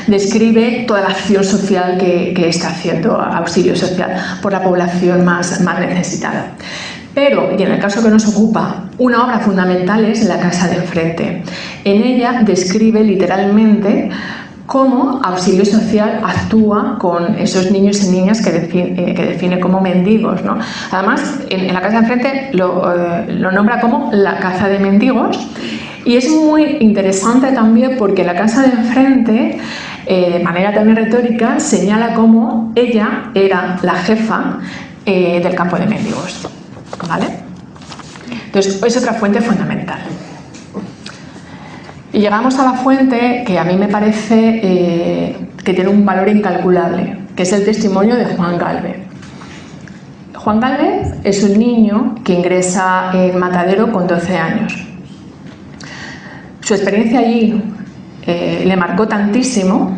Speaker 7: describe toda la acción social que está haciendo Auxilio Social por la población más necesitada. Pero, y en el caso que nos ocupa, una obra fundamental es La casa de enfrente. En ella describe literalmente cómo Auxilio Social actúa con esos niños y niñas que define como mendigos, ¿no? Además, en la casa de enfrente lo nombra como la caza de mendigos, y es muy interesante también porque la casa de enfrente, de manera también retórica, señala cómo ella era la jefa del campo de mendigos, ¿vale? Entonces, es otra fuente fundamental. Y llegamos a la fuente que a mí me parece que tiene un valor incalculable, que es el testimonio de Juan Gálvez. Juan Gálvez es un niño que ingresa en Matadero con 12 años. Su experiencia allí le marcó tantísimo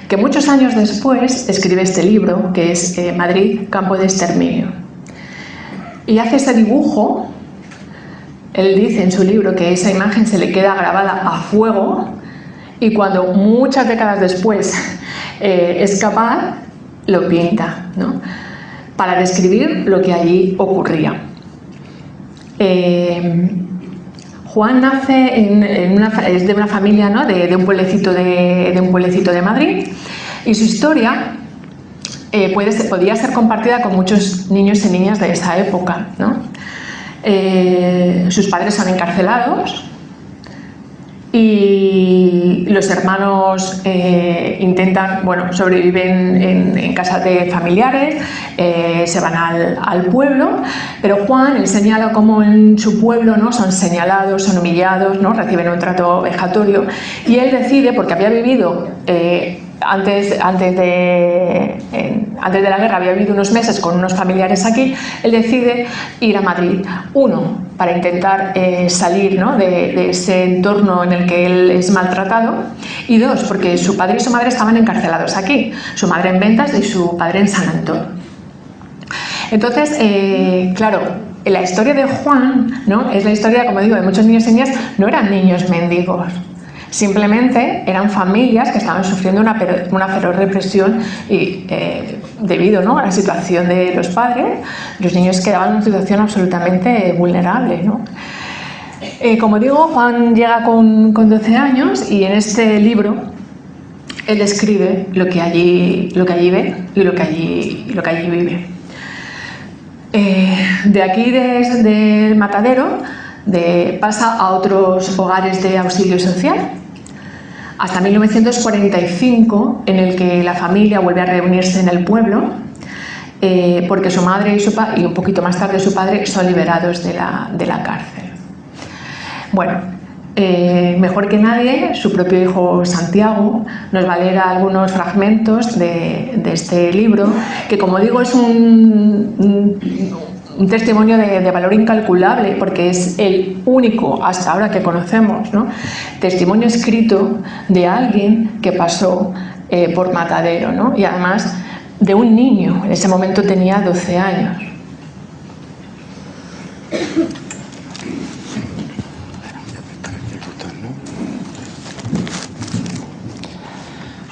Speaker 7: que muchos años después escribe este libro, que es Madrid, campo de exterminio. Y hace ese dibujo. Él dice en su libro que esa imagen se le queda grabada a fuego, y cuando muchas décadas después es capaz, lo pinta, ¿no?, para describir lo que allí ocurría. Juan nace es de una familia, ¿no?, de un pueblecito de Madrid, y su historia podía ser compartida con muchos niños y niñas de esa época, ¿no? Sus padres son encarcelados y los hermanos sobreviven en casas de familiares, se van al pueblo, pero Juan, él señala cómo en su pueblo, ¿no?, son señalados, son humillados, ¿no?, reciben un trato vejatorio, y él decide, porque había vivido antes de la guerra, había vivido unos meses con unos familiares aquí, él decide ir a Madrid. Uno, para intentar salir, ¿no?, de ese entorno en el que él es maltratado, y dos, porque su padre y su madre estaban encarcelados aquí, su madre en Ventas y su padre en San Antón. Entonces, claro, la historia de Juan, ¿no? Es la historia, como digo, de muchos niños y niñas. No eran niños mendigos, simplemente eran familias que estaban sufriendo una feroz represión y debido, ¿no?, a la situación de los padres, los niños quedaban en una situación absolutamente vulnerable, ¿no? Como digo, Juan llega con 12 años y en este libro él describe lo que allí ve y lo que allí vive. De aquí, del Matadero, pasa a otros hogares de auxilio social, hasta 1945, en el que la familia vuelve a reunirse en el pueblo, porque su madre y un poquito más tarde su padre son liberados de la cárcel. Bueno, mejor que nadie, su propio hijo Santiago nos va a leer algunos fragmentos de este libro, que, como digo, es un testimonio de valor incalculable, porque es el único hasta ahora que conocemos, ¿no?, testimonio escrito de alguien que pasó por Matadero, ¿no?, y además de un niño. En ese momento tenía 12 años.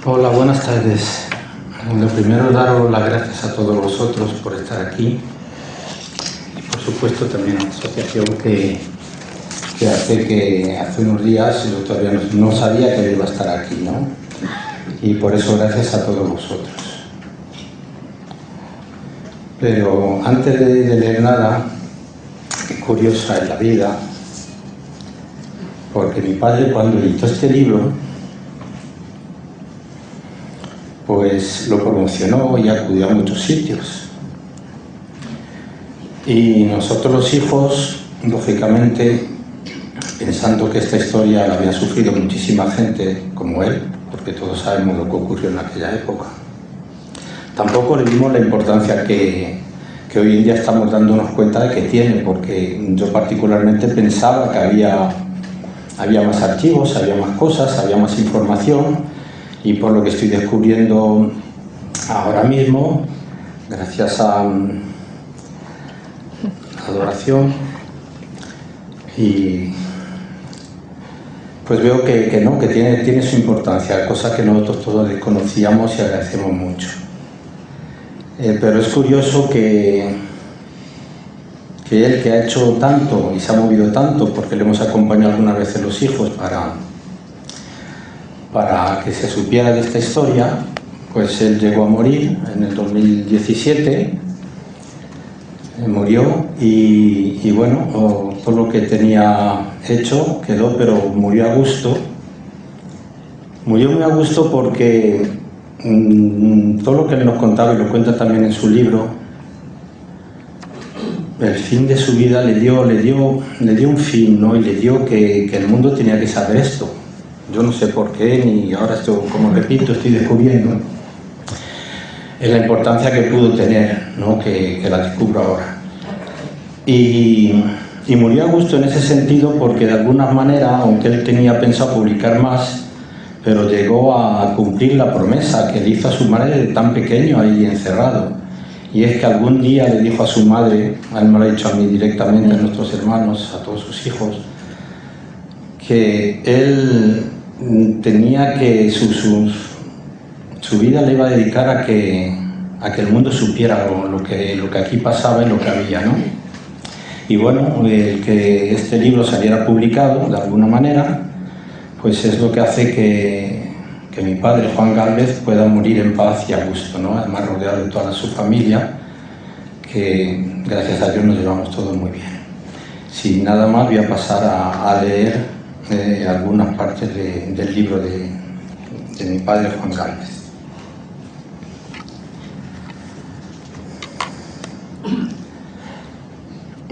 Speaker 8: Hola, buenas tardes. Lo primero, daros las gracias a todos vosotros por estar aquí. Por supuesto, también a la asociación que hace unos días yo todavía no sabía que iba a estar aquí, ¿no? Y por eso gracias a todos vosotros. Pero antes de leer nada, qué curiosa es la vida, porque mi padre, cuando editó este libro, pues lo promocionó y acudió a muchos sitios. Y nosotros los hijos, lógicamente, pensando que esta historia la había sufrido muchísima gente como él, porque todos sabemos lo que ocurrió en aquella época, tampoco le dimos la importancia que hoy en día estamos dándonos cuenta de que tiene, porque yo particularmente pensaba que había más archivos, había más cosas, había más información, y por lo que estoy descubriendo ahora mismo, gracias a Adoración, y pues veo que no, que tiene su importancia, cosa que nosotros todos desconocíamos y agradecemos mucho. Pero es curioso que él, que ha hecho tanto y se ha movido tanto, porque le hemos acompañado algunas veces los hijos para que se supiera de esta historia, pues él llegó a morir en el 2017, murió y bueno, todo lo que tenía hecho quedó, pero murió a gusto. Murió muy a gusto porque todo lo que él nos contaba, y lo cuenta también en su libro, el fin de su vida le dio un fin, ¿no? Y le dio que el mundo tenía que saber esto. Yo no sé por qué, ni ahora esto, como repito, estoy descubriendo es la importancia que pudo tener, ¿no? Que la descubro ahora. Y murió a gusto en ese sentido porque de alguna manera, aunque él tenía pensado publicar más, pero llegó a cumplir la promesa que le hizo a su madre de tan pequeño ahí encerrado. Y es que algún día le dijo a su madre, a él me lo ha dicho a mí directamente, a nuestros hermanos, a todos sus hijos, que él tenía que su vida le iba a dedicar a que el mundo supiera lo que aquí pasaba y lo que había, ¿no? Y bueno, el que este libro saliera publicado de alguna manera, pues es lo que hace que mi padre, Juan Gálvez, pueda morir en paz y a gusto, ¿no? Además rodeado de toda su familia, que gracias a Dios nos llevamos todos muy bien. Sin nada más, voy a pasar a leer algunas partes del libro de mi padre, Juan Gálvez.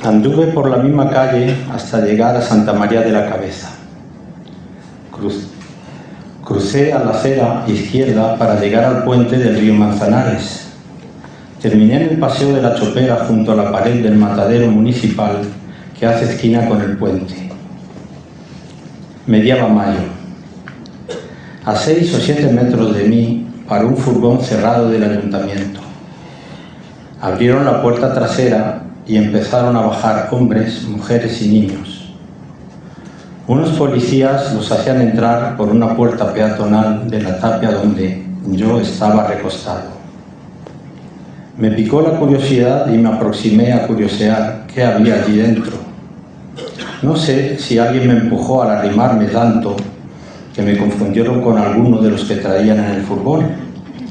Speaker 8: Anduve por la misma calle hasta llegar a Santa María de la Cabeza. Crucé a la acera izquierda para llegar al puente del río Manzanares. Terminé en el paseo de la Chopera junto a la pared del matadero municipal que hace esquina con el puente. Mediaba mayo. A 6 o 7 metros de mí paró un furgón cerrado del ayuntamiento. Abrieron la puerta trasera y empezaron a bajar hombres, mujeres y niños. Unos policías los hacían entrar por una puerta peatonal de la tapia donde yo estaba recostado. Me picó la curiosidad y me aproximé a curiosear qué había allí dentro. No sé si alguien me empujó al arrimarme tanto que me confundieron con alguno de los que traían en el furgón.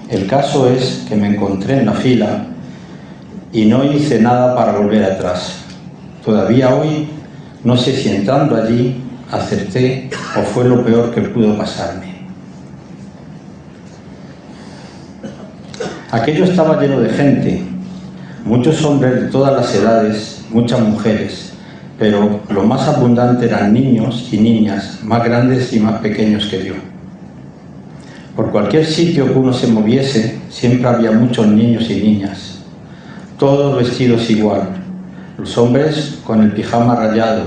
Speaker 8: El caso es que me encontré en la fila y no hice nada para volver atrás. Todavía hoy no sé si entrando allí acerté o fue lo peor que pudo pasarme. Aquello estaba lleno de gente, muchos hombres de todas las edades, muchas mujeres, pero lo más abundante eran niños y niñas, más grandes y más pequeños que yo. Por cualquier sitio que uno se moviese, siempre había muchos niños y niñas, todos vestidos igual, los hombres con el pijama rayado,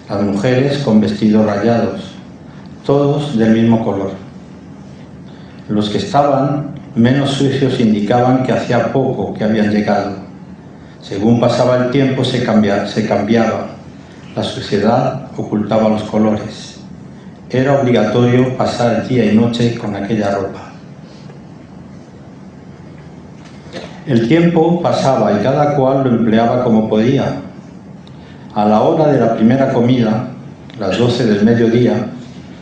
Speaker 8: las mujeres con vestidos rayados, todos del mismo color. Los que estaban menos sucios indicaban que hacía poco que habían llegado. Según pasaba el tiempo se cambiaba. La suciedad ocultaba los colores. Era obligatorio pasar día y noche con aquella ropa. El tiempo pasaba y cada cual lo empleaba como podía. A la hora de la primera comida, las 12 del mediodía,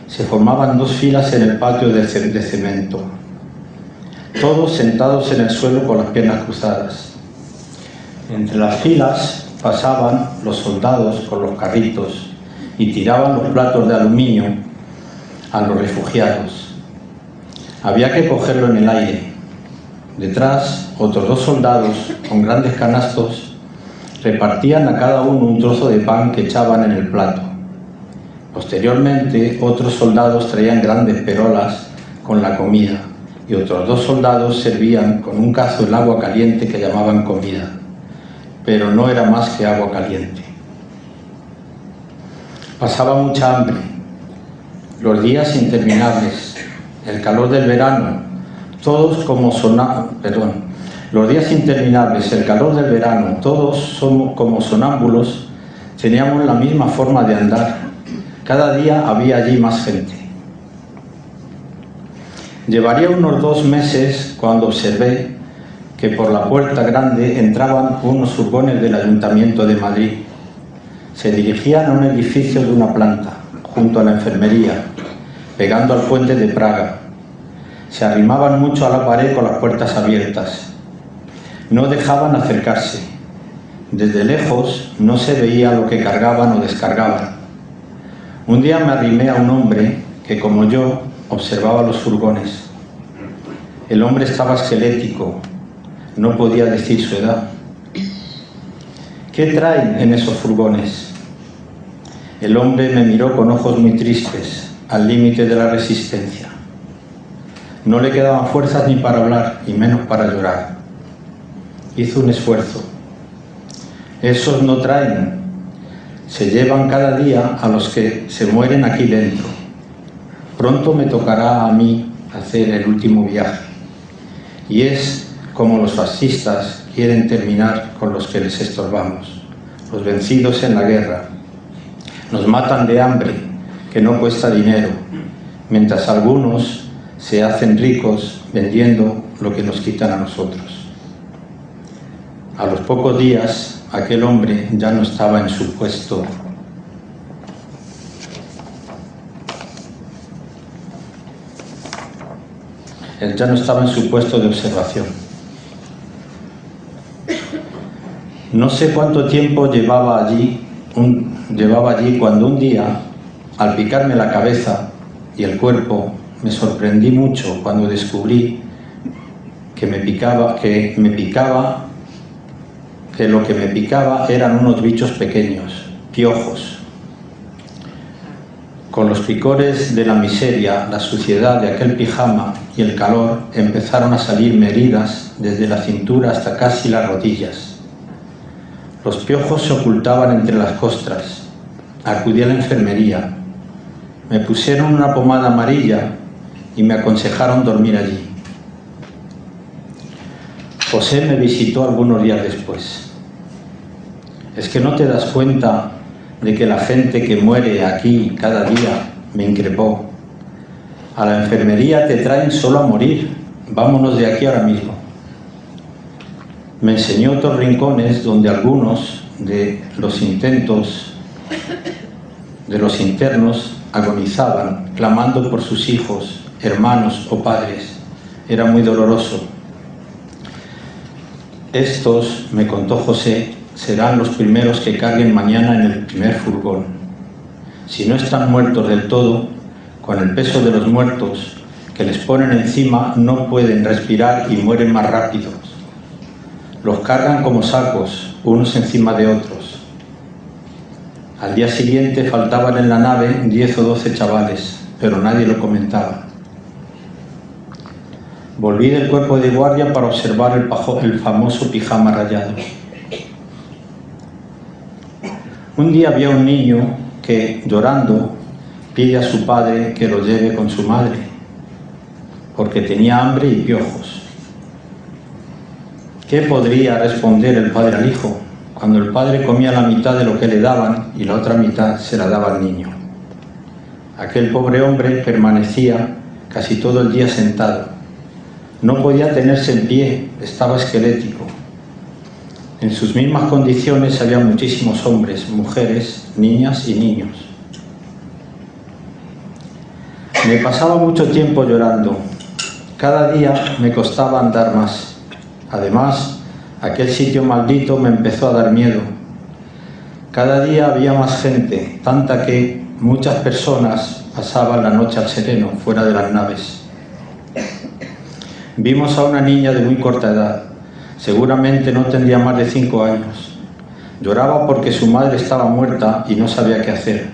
Speaker 8: se formaban dos filas en el patio de cemento. Todos sentados en el suelo con las piernas cruzadas. Entre las filas pasaban los soldados con los carritos y tiraban los platos de aluminio a los refugiados. Había que cogerlo en el aire. Detrás, otros dos soldados con grandes canastos repartían a cada uno un trozo de pan que echaban en el plato. Posteriormente, otros soldados traían grandes perolas con la comida y otros dos soldados servían con un cazo el agua caliente que llamaban comida, pero no era más que agua caliente. Pasaba mucha hambre, los días interminables, el calor del verano, todos como los días interminables, el calor del verano, todos somos como sonámbulos, teníamos la misma forma de andar. Cada día había allí más gente. Llevaría unos 2 meses cuando observé que por la puerta grande entraban unos furgones del Ayuntamiento de Madrid. Se dirigían a un edificio de una planta, junto a la enfermería, pegando al puente de Praga. Se arrimaban mucho a la pared con las puertas abiertas. No dejaban acercarse. Desde lejos no se veía lo que cargaban o descargaban. Un día me arrimé a un hombre que, como yo, observaba los furgones. El hombre estaba esquelético, no podía decir su edad. ¿Qué traen en esos furgones? El hombre me miró con ojos muy tristes, al límite de la resistencia. No le quedaban fuerzas ni para hablar, y menos para llorar. Hizo un esfuerzo. Esos no traen, se llevan cada día a los que se mueren aquí dentro. Pronto me tocará a mí hacer el último viaje. Y es como los fascistas quieren terminar con los que les estorbamos, los vencidos en la guerra. Nos matan de hambre, que no cuesta dinero, mientras algunos se hacen ricos vendiendo lo que nos quitan a nosotros. A los pocos días, aquel hombre ya no estaba en su puesto. Él ya no estaba en su puesto de observación. No sé cuánto tiempo llevaba allí cuando un día, al picarme la cabeza y el cuerpo, me sorprendí mucho cuando descubrí que lo que me picaba eran unos bichos pequeños, piojos. Con los picores de la miseria, la suciedad de aquel pijama y el calor, empezaron a salirme heridas desde la cintura hasta casi las rodillas. Los piojos se ocultaban entre las costras. Acudí a la enfermería. Me pusieron una pomada amarilla y me aconsejaron dormir allí. José me visitó algunos días después. ¿Es que no te das cuenta de que la gente que muere aquí cada día? Me increpó. A la enfermería te traen solo a morir. Vámonos de aquí ahora mismo. Me enseñó otros rincones donde algunos de los internos agonizaban, clamando por sus hijos, hermanos o padres. Era muy doloroso. Estos, me contó José, serán los primeros que carguen mañana en el primer furgón. Si no están muertos del todo, con el peso de los muertos que les ponen encima, no pueden respirar y mueren más rápidos. Los cargan como sacos, unos encima de otros. Al día siguiente faltaban en la nave 10 o 12 chavales, pero nadie lo comentaba. Volví del cuerpo de guardia para observar el famoso pijama rayado. Un día había un niño que, llorando, pide a su padre que lo lleve con su madre, porque tenía hambre y piojos. ¿Qué podría responder el padre al hijo, cuando el padre comía la mitad de lo que le daban y la otra mitad se la daba al niño? Aquel pobre hombre permanecía casi todo el día sentado. No podía tenerse en pie, estaba esquelético. En sus mismas condiciones había muchísimos hombres, mujeres, niñas y niños. Me pasaba mucho tiempo llorando. Cada día me costaba andar más. Además, aquel sitio maldito me empezó a dar miedo. Cada día había más gente, tanta que muchas personas pasaban la noche al sereno, fuera de las naves. Vimos a una niña de muy corta edad. Seguramente no tendría más de 5 años. Lloraba porque su madre estaba muerta y no sabía qué hacer.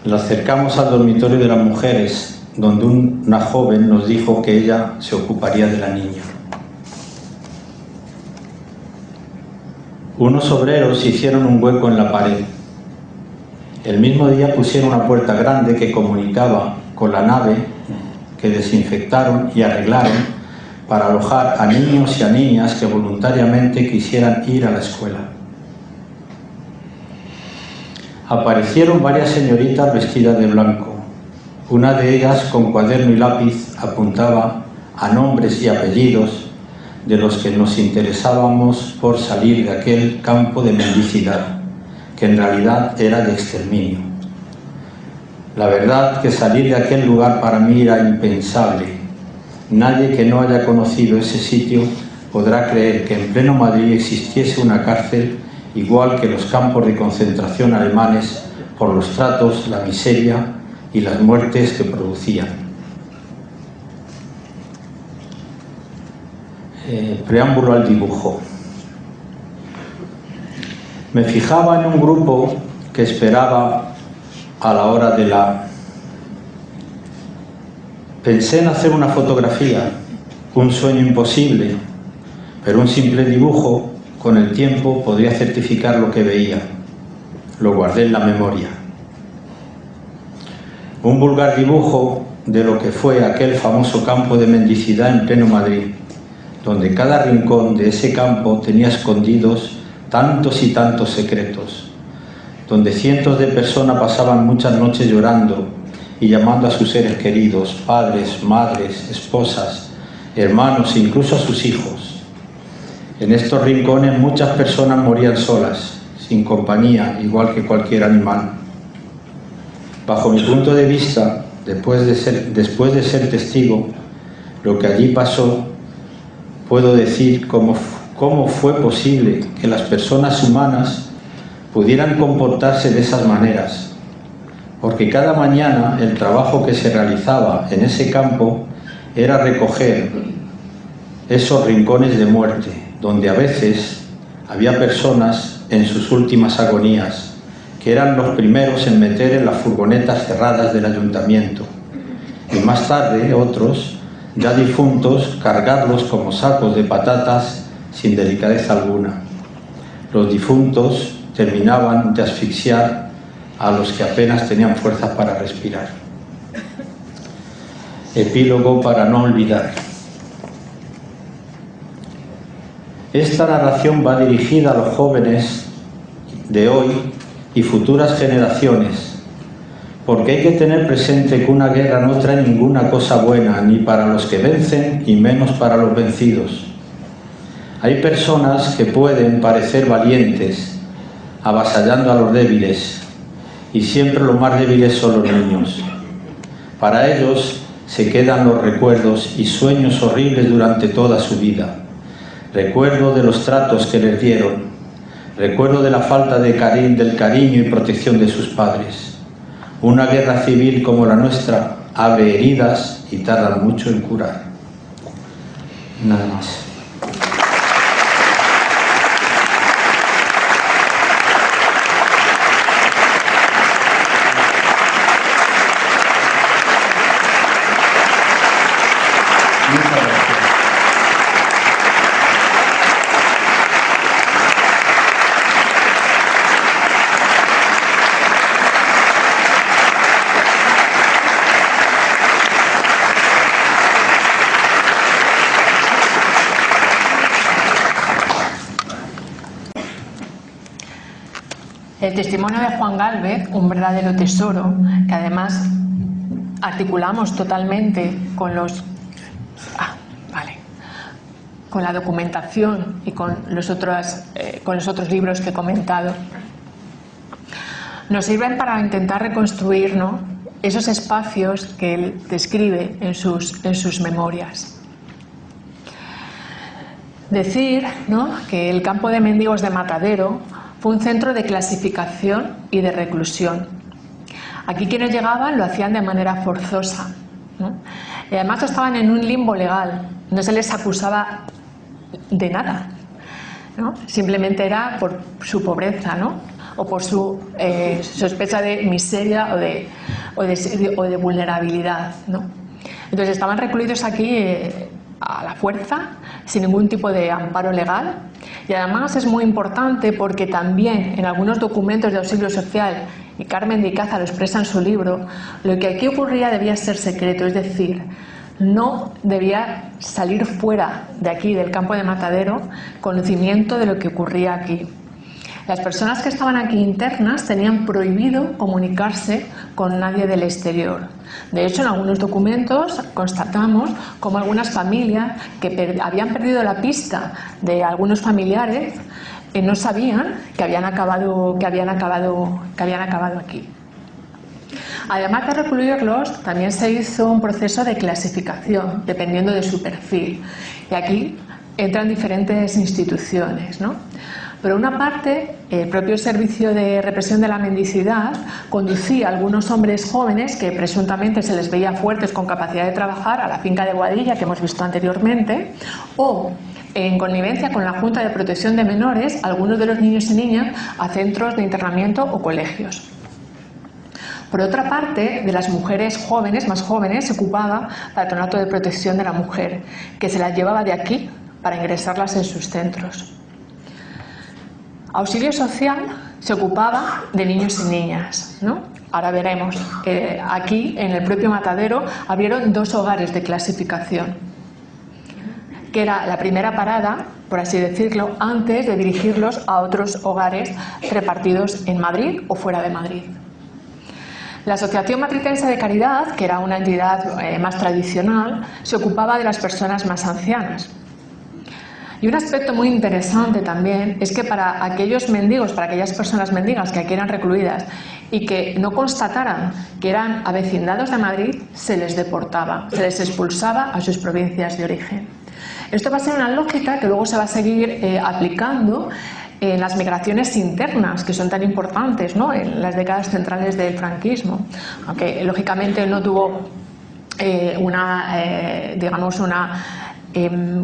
Speaker 8: La acercamos al dormitorio de las mujeres, donde una joven nos dijo que ella se ocuparía de la niña. Unos obreros hicieron un hueco en la pared. El mismo día pusieron una puerta grande que comunicaba con la nave, que desinfectaron y arreglaron para alojar a niños y a niñas que voluntariamente quisieran ir a la escuela. Aparecieron varias señoritas vestidas de blanco. Una de ellas, con cuaderno y lápiz, apuntaba a nombres y apellidos de los que nos interesábamos por salir de aquel campo de mendicidad, que en realidad era de exterminio. La verdad que salir de aquel lugar para mí era impensable. Nadie que no haya conocido ese sitio podrá creer que en pleno Madrid existiese una cárcel igual que los campos de concentración alemanes por los tratos, la miseria y las muertes que producían. Preámbulo al dibujo. Me fijaba en un grupo que esperaba a la hora de la... Pensé en hacer una fotografía, un sueño imposible, pero un simple dibujo, con el tiempo, podría certificar lo que veía. Lo guardé en la memoria. Un vulgar dibujo de lo que fue aquel famoso campo de mendicidad en pleno Madrid, donde cada rincón de ese campo tenía escondidos tantos y tantos secretos, donde cientos de personas pasaban muchas noches llorando y llamando a sus seres queridos, padres, madres, esposas, hermanos e incluso a sus hijos. En estos rincones muchas personas morían solas, sin compañía, igual que cualquier animal. Bajo mi punto de vista, después de ser testigo, lo que allí pasó, puedo decir cómo fue posible que las personas humanas pudieran comportarse de esas maneras, porque cada mañana el trabajo que se realizaba en ese campo era recoger esos rincones de muerte, donde a veces había personas en sus últimas agonías, que eran los primeros en meter en las furgonetas cerradas del ayuntamiento, y más tarde otros, ya difuntos, cargarlos como sacos de patatas sin delicadeza alguna. Los difuntos terminaban de asfixiar a los que apenas tenían fuerzas para respirar. Epílogo para no olvidar. Esta narración va dirigida a los jóvenes de hoy y futuras generaciones, porque hay que tener presente que una guerra no trae ninguna cosa buena, ni para los que vencen y menos para los vencidos. Hay personas que pueden parecer valientes, avasallando a los débiles, y siempre los más débiles son los niños. Para ellos se quedan los recuerdos y sueños horribles durante toda su vida. Recuerdo de los tratos que les dieron, recuerdo de la falta de del cariño y protección de sus padres. Una guerra civil como la nuestra abre heridas y tarda mucho en curar. Nada más.
Speaker 7: El testimonio de Juan Gálvez, un verdadero tesoro, que además articulamos totalmente con con la documentación y con los otros libros que he comentado, nos sirven para intentar reconstruir, ¿no?, esos espacios que él describe en sus memorias. Decir, ¿no?, que el campo de mendigos de Matadero fue un centro de clasificación y de reclusión. Aquí quienes llegaban lo hacían de manera forzosa, ¿no? Y además estaban en un limbo legal, no se les acusaba de nada, ¿no? Simplemente era por su pobreza, ¿no?, o por su sospecha de miseria o de vulnerabilidad, ¿no? Entonces estaban recluidos aquí a la fuerza, sin ningún tipo de amparo legal, y además es muy importante porque también en algunos documentos de auxilio social, y Carmen de Icaza lo expresa en su libro, lo que aquí ocurría debía ser secreto, es decir, no debía salir fuera de aquí, del campo de Matadero, conocimiento de lo que ocurría aquí. Las personas que estaban aquí internas tenían prohibido comunicarse con nadie del exterior. De hecho, en algunos documentos constatamos cómo algunas familias que habían perdido la pista de algunos familiares no sabían que habían acabado aquí. Además de recluirlos, también se hizo un proceso de clasificación, dependiendo de su perfil. Y aquí entran diferentes instituciones, ¿no? Por una parte, el propio Servicio de Represión de la Mendicidad conducía a algunos hombres jóvenes que presuntamente se les veía fuertes con capacidad de trabajar a la finca de Boadilla que hemos visto anteriormente, o en connivencia con la Junta de Protección de Menores, algunos de los niños y niñas a centros de internamiento o colegios. Por otra parte, de las mujeres jóvenes, más jóvenes, se ocupaba Patronato de Protección de la Mujer, que se las llevaba de aquí para ingresarlas en sus centros. Auxilio Social se ocupaba de niños y niñas, ¿no? Ahora veremos que aquí, en el propio Matadero, abrieron 2 hogares de clasificación, que era la primera parada, por así decirlo, antes de dirigirlos a otros hogares repartidos en Madrid o fuera de Madrid. La Asociación Matritense de Caridad, que era una entidad más tradicional, se ocupaba de las personas más ancianas. Y un aspecto muy interesante también es que para aquellos mendigos, para aquellas personas mendigas que aquí eran recluidas y que no constataran que eran avecindados de Madrid, se les deportaba, se les expulsaba a sus provincias de origen. Esto va a ser una lógica que luego se va a seguir aplicando en las migraciones internas, que son tan importantes, ¿no?, en las décadas centrales del franquismo, aunque lógicamente no tuvo una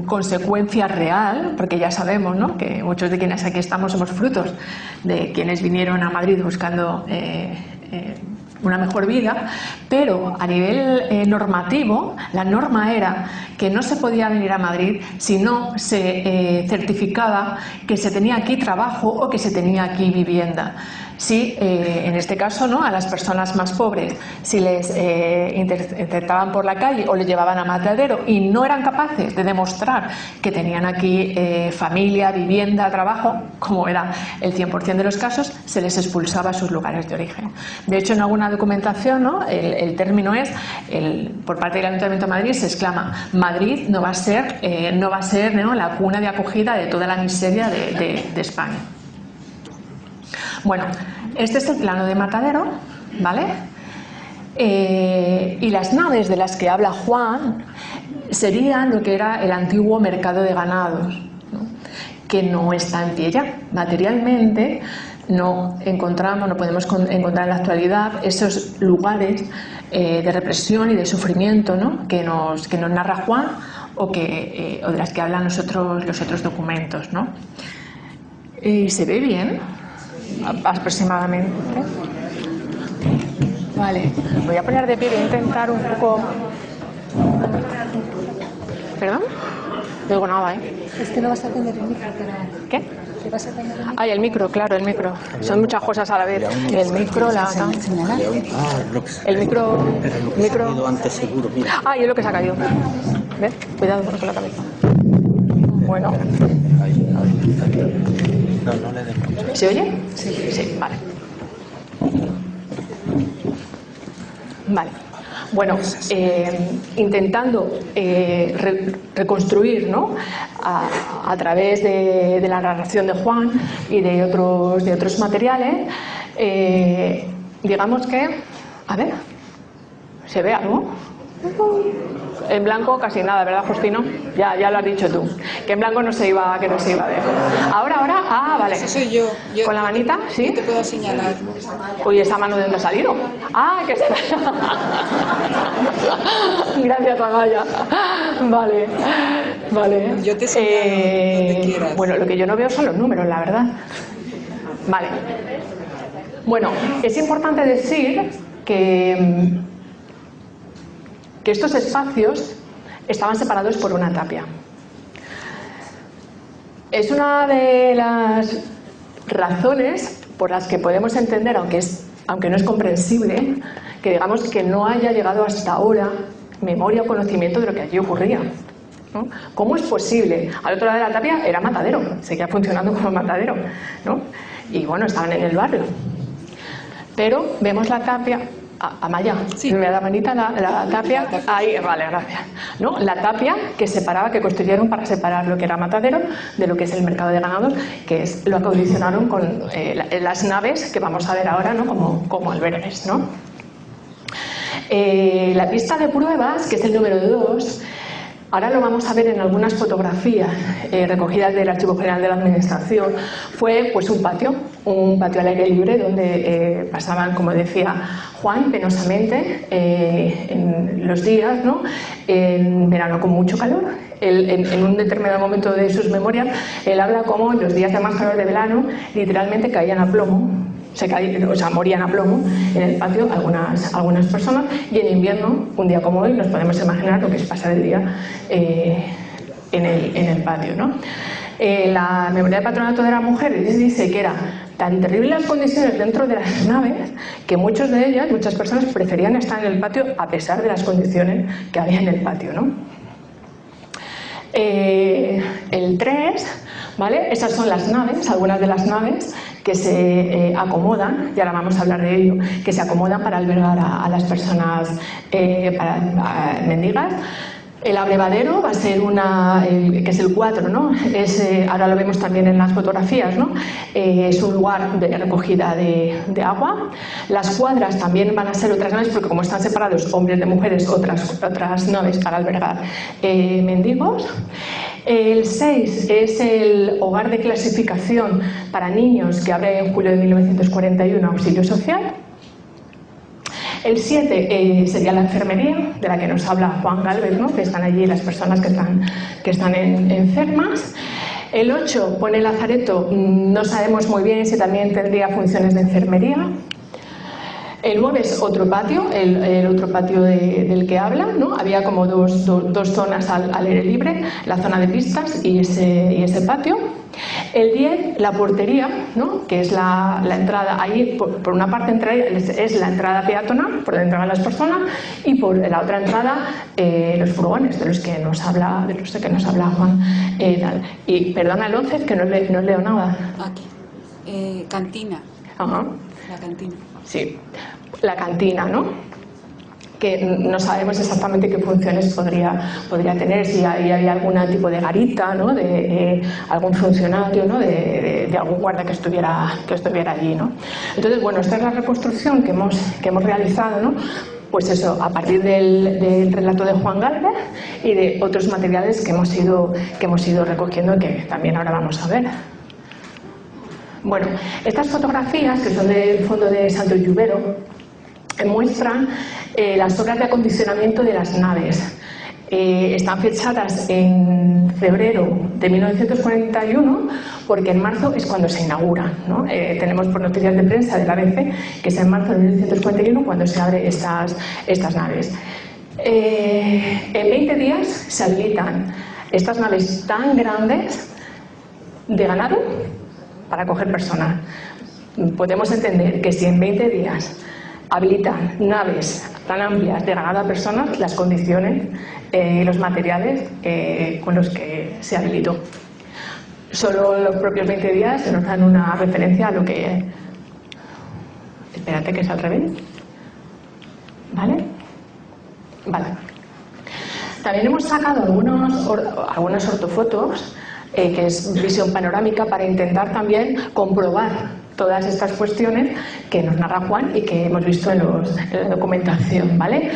Speaker 7: consecuencia real, porque ya sabemos, ¿no?, que muchos de quienes aquí estamos somos frutos de quienes vinieron a Madrid buscando una mejor vida, pero a nivel normativo, la norma era que no se podía venir a Madrid si no se certificaba que se tenía aquí trabajo o que se tenía aquí vivienda. si en este caso, ¿no?, a las personas más pobres, si les interceptaban por la calle o les llevaban a matadero y no eran capaces de demostrar que tenían aquí familia, vivienda, trabajo, como era el 100% de los casos, se les expulsaba a sus lugares de origen. De hecho, en alguna documentación, ¿no?, el término es, por parte del Ayuntamiento de Madrid se exclama: Madrid no va a ser, ¿no?, la cuna de acogida de toda la miseria de España. Bueno, este es el plano de matadero, ¿vale? Y las naves de las que habla Juan serían lo que era el antiguo mercado de ganados, ¿no?, que no está en pie ya. Materialmente no podemos encontrar en la actualidad esos lugares de represión y de sufrimiento, ¿no?, que nos narra Juan o de las que hablan los otros documentos, ¿no? Y se ve bien, aproximadamente. Vale, voy a poner de pie, voy a intentar un poco... ¿Perdón? No digo nada, ¿eh?
Speaker 9: Es que no vas a tener el micro.
Speaker 7: ¿Qué?
Speaker 9: ¿Qué vas a tener el micro?
Speaker 7: Ay, el micro, claro, el micro. Son muchas cosas a la vez. El micro, el micro...
Speaker 8: antes seguro, mira.
Speaker 7: Ah, y es lo que se ha caído. ¿Ves? Cuidado con la cabeza. Bueno.
Speaker 8: No le den mucho.
Speaker 7: ¿Se oye? Sí, vale. Vale. Bueno, intentando reconstruir, ¿no?, a través de la narración de Juan y de otros materiales, digamos que, a ver, ¿se ve algo? En blanco casi nada, ¿verdad, Justino? Ya lo has dicho tú, que en blanco no se iba a ver. Ahora, vale.
Speaker 9: Ese soy yo.
Speaker 7: ¿Con la manita? Sí.
Speaker 9: Te puedo señalar.
Speaker 7: Uy, ¿esa mano de dónde ha salido? Ah, que está. Gracias, Amaya. Vale.
Speaker 9: Yo te señalo donde quieras.
Speaker 7: Bueno, lo que yo no veo son los números, la verdad. Vale. Bueno, es importante decir que estos espacios estaban separados por una tapia. Es una de las razones por las que podemos entender, aunque no es comprensible, que digamos que no haya llegado hasta ahora memoria o conocimiento de lo que allí ocurría, ¿no? ¿Cómo es posible? Al otro lado de la tapia era matadero, seguía funcionando como matadero, ¿no? Y bueno, estaban en el barrio. Pero vemos la tapia... Amaya, sí. Me da manita la tapia. Ahí, vale, gracias. ¿No? La tapia que construyeron para separar lo que era matadero de lo que es el mercado de ganados, que es lo acondicionaron con las naves que vamos a ver ahora, ¿no?, como albergues, ¿no? La pista de pruebas, que es el número 2, ahora lo vamos a ver en algunas fotografías recogidas del Archivo General de la Administración, fue pues un patio al aire libre donde pasaban, como decía Juan, penosamente en los días, ¿no?, en verano con mucho calor. En un determinado momento de sus memorias, él habla como en los días de más calor de verano literalmente caían a plomo. Morían a plomo en el patio algunas personas, y en invierno, un día como hoy, nos podemos imaginar lo que es pasar el día en el patio, ¿no? La memoria del Patronato de la Mujer dice que eran tan terribles las condiciones dentro de las naves que muchas personas preferían estar en el patio a pesar de las condiciones que había en el patio, ¿no? El 3, ¿vale? Esas son las naves, algunas de las naves que se acomodan, y ahora vamos a hablar de ello, que se acomodan para albergar a las personas mendigas. El abrevadero va a ser que es el 4, ¿no? Ahora lo vemos también en las fotografías, ¿no? Es un lugar de recogida de agua. Las cuadras también van a ser otras naves, porque como están separados hombres de mujeres, otras naves para albergar mendigos. El 6 es el hogar de clasificación para niños que abre en julio de 1941, Auxilio Social. El 7 sería la enfermería, de la que nos habla Juan Galvez, ¿no?, que están allí las personas que están enfermas. El 8 pone el lazareto, no sabemos muy bien si también tendría funciones de enfermería. El 9 es otro patio, el otro patio del que habla, ¿no? Había como dos zonas al aire libre, la zona de pistas y ese patio. El 10, la portería, ¿no? Que es la entrada, ahí por una parte es la entrada peatonal, por donde entran las personas, y por la otra entrada los furgones, de los que nos habla Juan. Y perdona el 11, que no leo nada.
Speaker 9: Aquí. Cantina.
Speaker 7: Ajá.
Speaker 9: La cantina.
Speaker 7: Sí, la cantina, ¿no? Que no sabemos exactamente qué funciones podría tener, si había algún tipo de garita, ¿no? De algún funcionario, ¿no? de algún guarda que estuviera allí, ¿no? Entonces, bueno, esta es la reconstrucción que hemos realizado, ¿no? Pues eso, a partir del relato de Juan Galvez y de otros materiales que hemos ido recogiendo, que también ahora vamos a ver. Bueno, estas fotografías, que son del fondo de Santo Lluvero, muestran las obras de acondicionamiento de las naves. Están fechadas en febrero de 1941, porque en marzo es cuando se inauguran, ¿no? Tenemos por noticias de prensa del ABC que es en marzo de 1941 cuando se abren estas naves. En 20 días se habilitan estas naves tan grandes de ganado para acoger personas. Podemos entender que si en 20 días habilitan naves tan amplias de ganado a personas, las condiciones y los materiales con los que se habilitó. Solo los propios 20 días nos dan una referencia a lo que... Espérate, que es al revés. ¿Vale? Vale. También hemos sacado algunas ortofotos, que es visión panorámica, para intentar también comprobar todas estas cuestiones que nos narra Juan y que hemos visto en la documentación, ¿vale?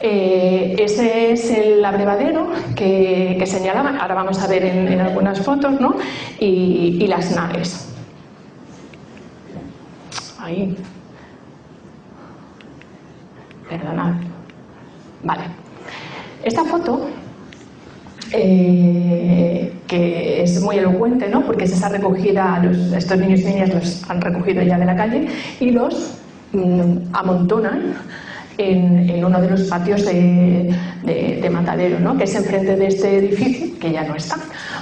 Speaker 7: Ese es el abrevadero que señalaba, ahora vamos a ver en algunas fotos, ¿no? Y las naves. Ahí. Perdonad. Vale. Esta foto, que es muy elocuente, ¿no? Porque es esa recogida, estos niños y niñas los han recogido ya de la calle y los amontonan en uno de los patios de Matadero, ¿no? Que es enfrente de este edificio, que ya no está.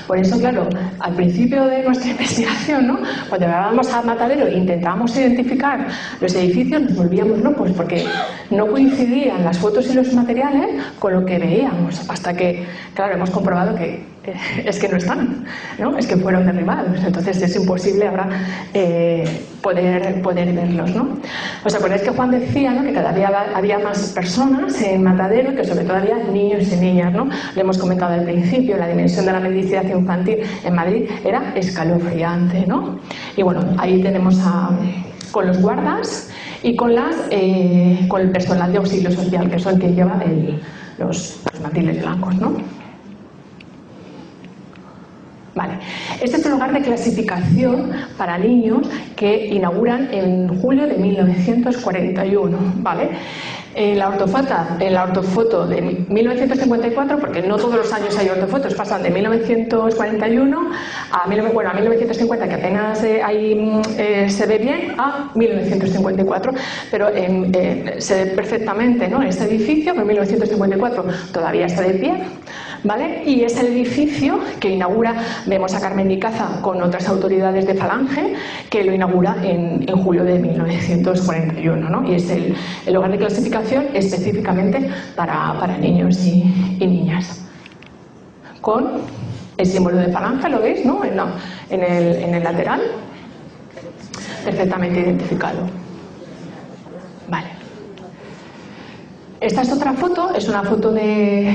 Speaker 7: Por eso, claro, al principio de nuestra investigación, ¿no? Cuando llegábamos a Matadero e intentábamos identificar los edificios, nos volvíamos locos porque no coincidían las fotos y los materiales con lo que veíamos, hasta que, claro, hemos comprobado que es que no están, ¿no? Es que fueron derribados, entonces es imposible ahora poder verlos, ¿no? ¿Os acordáis que Juan decía, ¿no? Que cada día había más personas en Matadero, que sobre todo había niños y niñas, ¿no? Lo hemos comentado al principio, la dimensión de la mendicidad infantil en Madrid era escalofriante, ¿no? Y bueno, ahí tenemos con los guardas y con el personal de auxilio social, que son el que lleva los mantiles blancos, ¿no? Vale. Este es el lugar de clasificación para niños que inauguran en julio de 1941, ¿vale? En la ortofoto de 1954, porque no todos los años hay ortofotos, pasan de 1941 a 1950, que apenas se ve bien, a 1954, pero se ve perfectamente, ¿no? Este edificio, que en 1954 todavía está de pie, ¿vale? Y es el edificio que inaugura, vemos a Carmen Icaza con otras autoridades de Falange, que lo inaugura en julio de 1941, ¿no? Y es el lugar de clasificación específicamente para niños y niñas. Con el símbolo de Falange, ¿lo veis? ¿No? En el lateral, perfectamente identificado. Vale. Esta es otra foto, es una foto de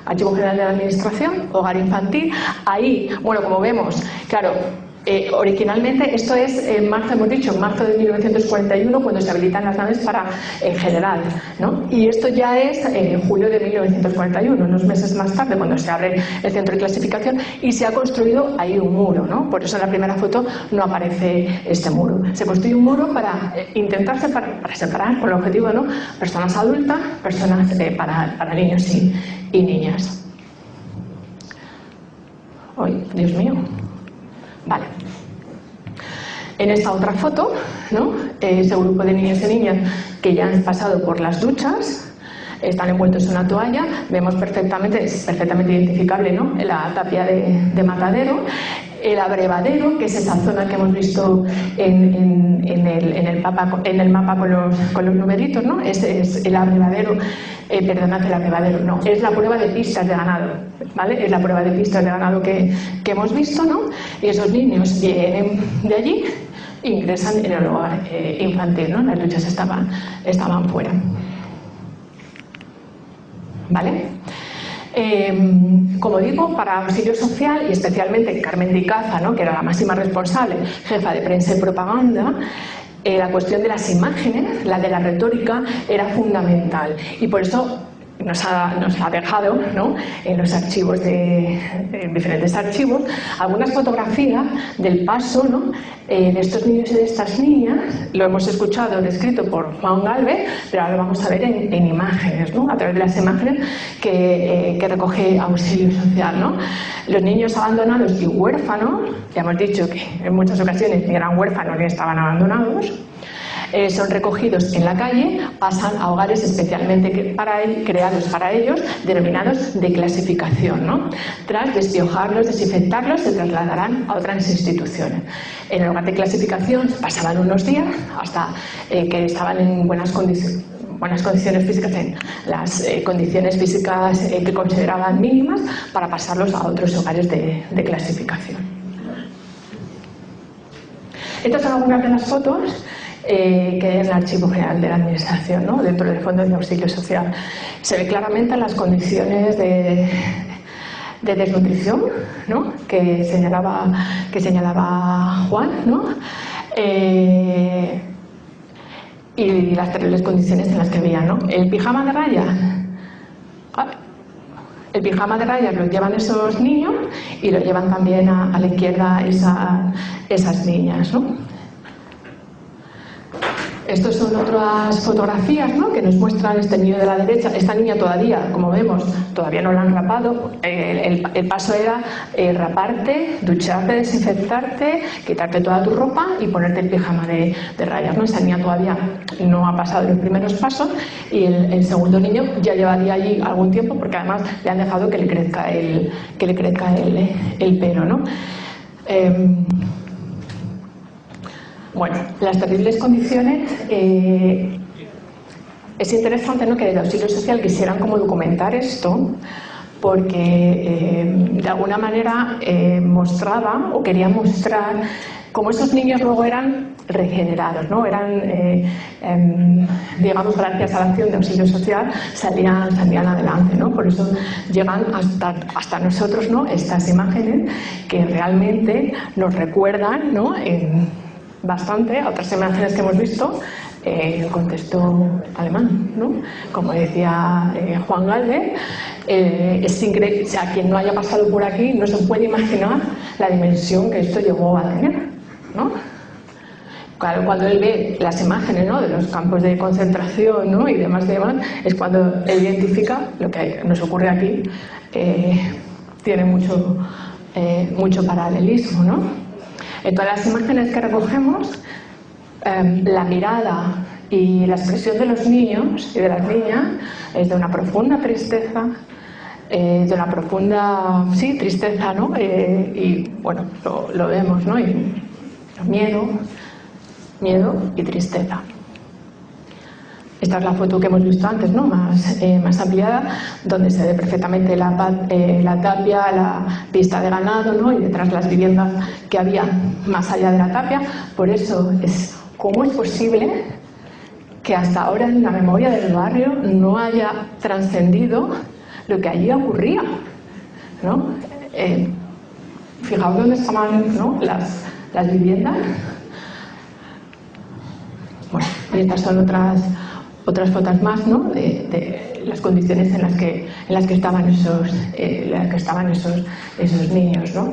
Speaker 7: Archivo General de la Administración, Hogar Infantil. Ahí, bueno, como vemos, claro, originalmente esto es en marzo, hemos dicho, en marzo de 1941, cuando se habilitan las naves en general, ¿no? Y esto ya es en julio de 1941, unos meses más tarde, cuando se abre el centro de clasificación y se ha construido ahí un muro, ¿no? Por eso en la primera foto no aparece este muro. Se construye un muro para intentar separar, con el objetivo, ¿no? Personas adultas, personas para niños y niñas. ¡Ay, Dios mío! Vale. En esta otra foto, ¿no? Ese grupo de niños y niñas que ya han pasado por las duchas, están envueltos en una toalla, vemos perfectamente, es perfectamente identificable, ¿no? La tapia de Matadero. el abrevadero, que es esa zona que hemos visto en el mapa con los numeritos, ¿no? Es el abrevadero, perdonad, el abrevadero, no, es la prueba de pistas de ganado, ¿vale? Es la prueba de pistas de ganado que hemos visto, ¿no? Y esos niños vienen de allí, ingresan en el hogar infantil, ¿no? Las luchas estaban fuera, ¿vale? Como digo, para auxilio social, y especialmente Carmen de Icaza, ¿no? Que era la máxima responsable, jefa de prensa y propaganda, la cuestión de las imágenes, la de la retórica, era fundamental. Y por eso nos ha dejado, ¿no? En los archivos en diferentes archivos, algunas fotografías del paso, ¿no? De estos niños y de estas niñas. Lo hemos escuchado descrito por Juan Galvez, pero ahora lo vamos a ver en imágenes, ¿no? A través de las imágenes que recoge auxilio social, ¿no? Los niños abandonados y huérfanos, ya hemos dicho que en muchas ocasiones ni eran huérfanos ni estaban abandonados, son recogidos en la calle, pasan a hogares especialmente creados para ellos, denominados de clasificación, ¿no? Tras despiojarlos, desinfectarlos, se trasladarán a otras instituciones. En el hogar de clasificación pasaban unos días hasta que estaban en buenas condiciones físicas, en las condiciones físicas que consideraban mínimas, para pasarlos a otros hogares de clasificación. Estas son algunas de las fotos que hay en el Archivo General de la Administración, ¿no? Dentro del Fondo de Auxilio Social. Se ve claramente las condiciones de desnutrición, ¿no? que señalaba Juan, ¿no? Y las terribles condiciones en las que vivían, ¿no? El pijama de rayas. El pijama de rayas lo llevan esos niños y lo llevan también a la izquierda esas niñas, ¿no? Estas son otras fotografías, ¿no? Que nos muestran este niño de la derecha. Esta niña todavía, como vemos, todavía no la han rapado. El paso era raparte, ducharte, desinfectarte, quitarte toda tu ropa y ponerte el pijama de rayas, ¿no? Esa niña todavía no ha pasado los primeros pasos, y el segundo niño ya llevaría allí algún tiempo, porque además le han dejado que le crezca el pelo, ¿no? Bueno, las terribles condiciones, es interesante, ¿no? Que desde Auxilio Social quisieran como documentar esto, porque de alguna manera mostraba o quería mostrar cómo esos niños luego eran regenerados, ¿no? Eran, digamos, gracias a la acción de Auxilio Social salían adelante, ¿no? Por eso llegan hasta nosotros, ¿no? Estas imágenes que realmente nos recuerdan, ¿no? Bastante a otras imágenes que hemos visto en el contexto alemán, ¿no? Como decía Juan Galvez, es increíble, o sea, quien no haya pasado por aquí no se puede imaginar la dimensión que esto llegó a tener, ¿no? Claro, cuando él ve las imágenes, ¿no? De los campos de concentración, ¿no? Y demás, es cuando él identifica lo que nos ocurre aquí. Tiene mucho paralelismo, ¿no? En todas las imágenes que recogemos, la mirada y la expresión de los niños y de las niñas es de una profunda tristeza, de una profunda, sí, tristeza, ¿no? Y bueno, lo vemos, ¿no? Y miedo y tristeza. Esta es la foto que hemos visto antes, ¿no? Más ampliada, donde se ve perfectamente la tapia, la pista de ganado, ¿no? Y detrás las viviendas que había más allá de la tapia. Por eso ¿cómo es posible que hasta ahora en la memoria del barrio no haya trascendido lo que allí ocurría, ¿no? Fijaos dónde estaban, ¿no? las viviendas. Bueno, y estas son otras fotos más, ¿no? de las condiciones en las que estaban esos niños, ¿no?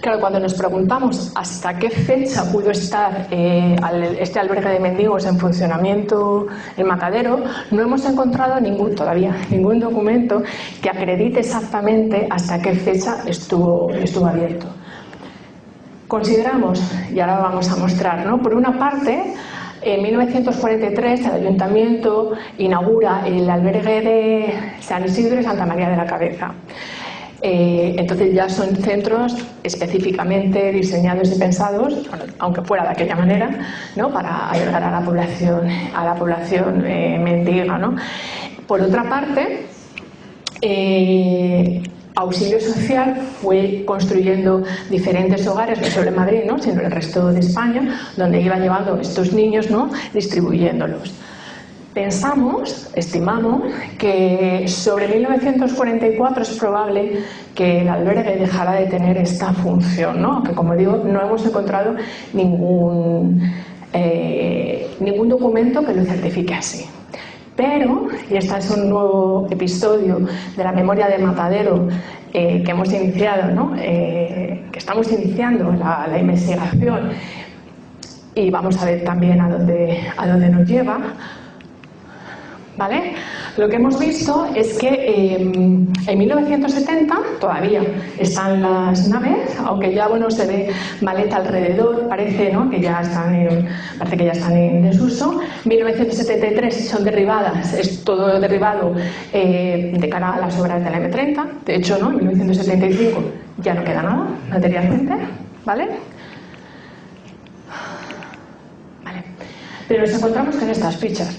Speaker 7: Claro, cuando nos preguntamos hasta qué fecha pudo estar este albergue de mendigos en funcionamiento en Matadero, no hemos encontrado todavía ningún documento que acredite exactamente hasta qué fecha estuvo abierto. Consideramos, y ahora lo vamos a mostrar, ¿no? Por una parte, en 1943 el Ayuntamiento inaugura el albergue de San Isidro y Santa María de la Cabeza. Entonces ya son centros específicamente diseñados y pensados, bueno, aunque fuera de aquella manera, ¿no? Para ayudar a la población mendiga, ¿no? Por otra parte, Auxilio Social fue construyendo diferentes hogares, no solo en Madrid, ¿no? Sino en el resto de España, donde iba llevando estos niños, ¿no? Distribuyéndolos. Estimamos que sobre 1944 es probable que el albergue dejara de tener esta función, ¿no? Que, como digo, no hemos encontrado ningún documento que lo certifique así. Pero, y este es un nuevo episodio de la memoria de Matadero que hemos iniciado, ¿no? Que estamos iniciando la investigación, y vamos a ver también a dónde nos lleva. ¿Vale? Lo que hemos visto es que en 1970 todavía están las naves, aunque ya, bueno, se ve maleta alrededor, parece, ¿no? que ya están en desuso. 1973 son derribadas, es todo derribado de cara a las obras de la M30. De hecho, ¿no? En 1975 ya no queda nada materialmente, ¿vale? Pero nos encontramos con estas fichas.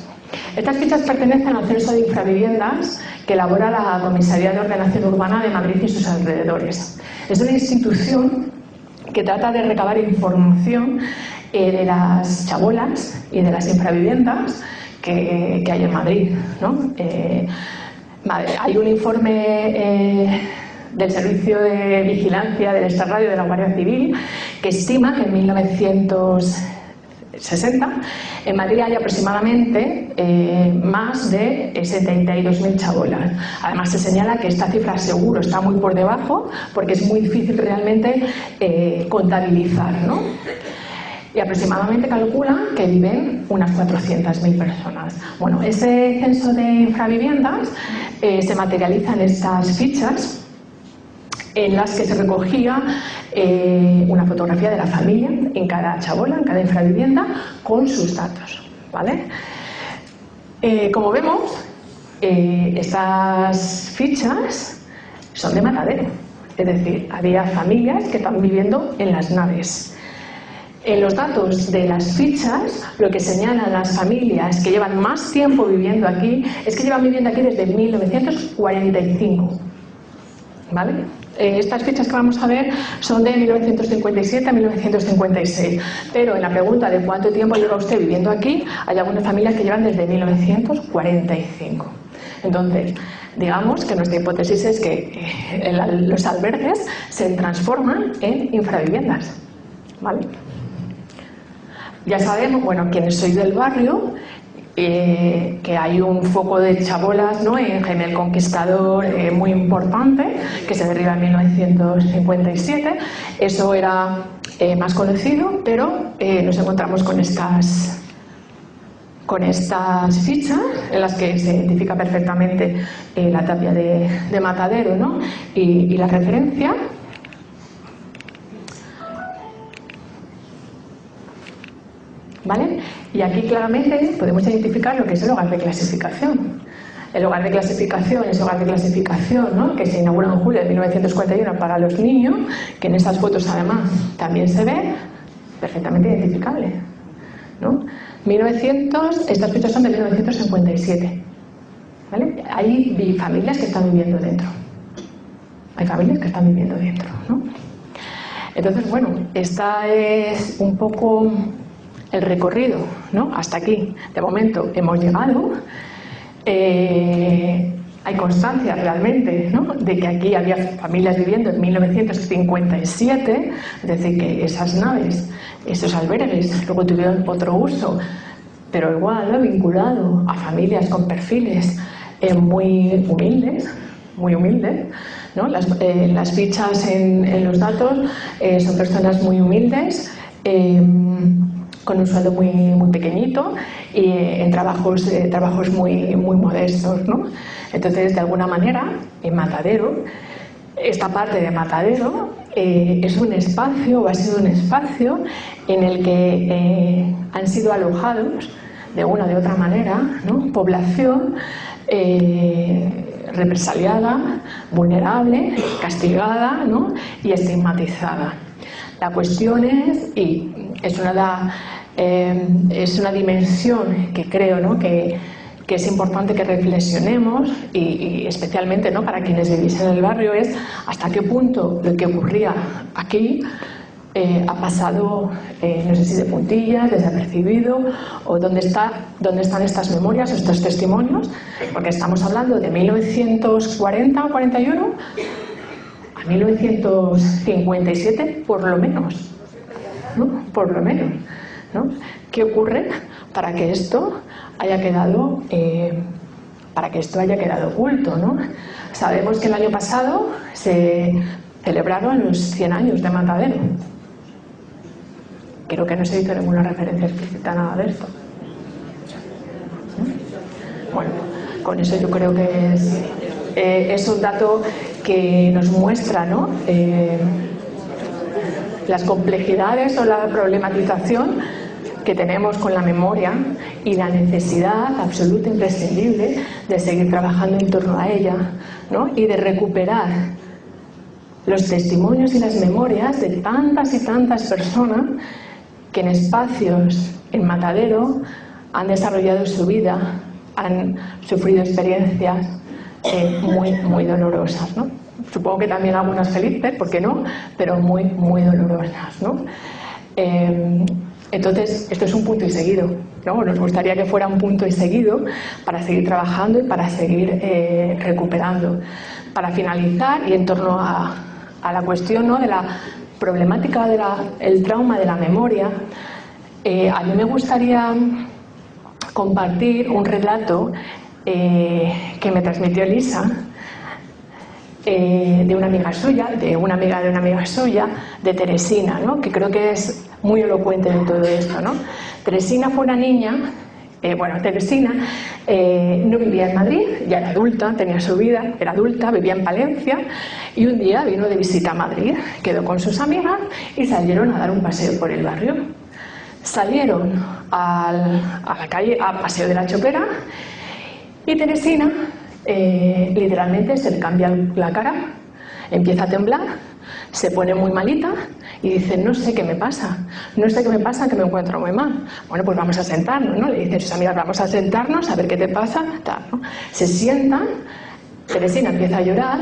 Speaker 7: Estas fichas pertenecen al Censo de Infraviviendas que elabora la Comisaría de Ordenación Urbana de Madrid y sus alrededores. Es una institución que trata de recabar información de las chabolas y de las infraviviendas que hay en Madrid, ¿no? Hay un informe del Servicio de Vigilancia del Extrarradio de la Guardia Civil que estima que en 1960 en Madrid hay aproximadamente más de 72.000 chabolas. Además, se señala que esta cifra seguro está muy por debajo porque es muy difícil realmente contabilizar, ¿no? Y aproximadamente calculan que viven unas 400.000 personas. Bueno, ese censo de infraviviendas se materializa en estas fichas en las que se recogía una fotografía de la familia en cada chabola, en cada infravivienda, con sus datos, ¿vale? Como vemos, estas fichas son de Matadero, es decir, había familias que estaban viviendo en las naves. En los datos de las fichas, lo que señalan las familias que llevan más tiempo viviendo aquí es que llevan viviendo aquí desde 1945, ¿vale? Estas fichas que vamos a ver son de 1957 a 1956, pero en la pregunta de cuánto tiempo lleva usted viviendo aquí, hay algunas familias que llevan desde 1945. Entonces, digamos que nuestra hipótesis es que los albergues se transforman en infraviviendas, ¿vale? Ya sabemos, bueno, quienes sois del barrio, que hay un foco de chabolas, ¿no? En Jaime el Conquistador muy importante, que se derriba en 1957. Eso era más conocido, pero nos encontramos con estas fichas en las que se identifica perfectamente la tapia de Matadero, ¿no? Y la referencia. ¿Vale? Y aquí claramente podemos identificar lo que es el hogar de clasificación. El hogar de clasificación es hogar de clasificación, ¿no? Que se inaugura en julio de 1941 para los niños, que en estas fotos además también se ve perfectamente identificable, ¿no? Estas fichas son de 1957. ¿Vale? Hay familias que están viviendo dentro. Hay familias que están viviendo dentro, ¿no? Entonces, bueno, esta es un poco el recorrido, ¿no? Hasta aquí, de momento, hemos llegado. Hay constancia realmente, ¿no? De que aquí había familias viviendo en 1957, es decir, que esas naves, esos albergues, luego tuvieron otro uso, pero igual, ¿no? Vinculado a familias con perfiles muy humildes, ¿no? Las fichas en los datos son personas muy humildes, con un sueldo muy pequeñito y en trabajos muy modestos, ¿no? Entonces, de alguna manera, en Matadero, esta parte de Matadero es un espacio, o ha sido un espacio, en el que han sido alojados, de una o de otra manera, ¿no? Población represaliada, vulnerable, castigada, ¿no? Y estigmatizada. La cuestión es, y es una dimensión que creo, ¿no?, que es importante que reflexionemos y especialmente, ¿no?, para quienes vivís en el barrio, es hasta qué punto lo que ocurría aquí ha pasado, no sé si de puntillas, desapercibido, o dónde están estas memorias, estos testimonios, porque estamos hablando de 1940 o 41 a 1957, por lo menos, ¿no? Por lo menos, ¿no? ¿Qué ocurre para que esto haya quedado oculto, ¿no? Sabemos que el año pasado se celebraron los 100 años de Matadero. Creo que no se hizo ninguna referencia explícita a nada de esto. Bueno, con eso yo creo que es un dato que nos muestra, ¿no?, las complejidades o la problematización que tenemos con la memoria y la necesidad absoluta, imprescindible, de seguir trabajando en torno a ella, ¿no?, y de recuperar los testimonios y las memorias de tantas y tantas personas que en espacios, en Matadero, han desarrollado su vida, han sufrido experiencias muy, muy dolorosas, ¿no? Supongo que también algunas felices, ¿por qué no?, pero muy, muy dolorosas, ¿no? Entonces, esto es un punto y seguido, ¿no? Nos gustaría que fuera un punto y seguido para seguir trabajando y para seguir recuperando. Para finalizar, y en torno a la cuestión, ¿no?, de la problemática del trauma de la memoria, a mí me gustaría compartir un relato que me transmitió Elisa, de una amiga suya, de Teresina, ¿no?, que creo que es muy elocuente de todo esto, ¿no? Teresina fue una niña, Teresina no vivía en Madrid, ya era adulta, tenía su vida, era adulta, vivía en Palencia, y un día vino de visita a Madrid, quedó con sus amigas y salieron a dar un paseo por el barrio. Salieron a la calle, a Paseo de la Chopera, y Teresina literalmente se le cambia la cara, empieza a temblar, se pone muy malita y dice: no sé qué me pasa, que me encuentro muy mal. Bueno, pues vamos a sentarnos, ¿no? Le dicen sus amigas: vamos a sentarnos a ver qué te pasa, tal, ¿no? Se sientan, Teresina empieza a llorar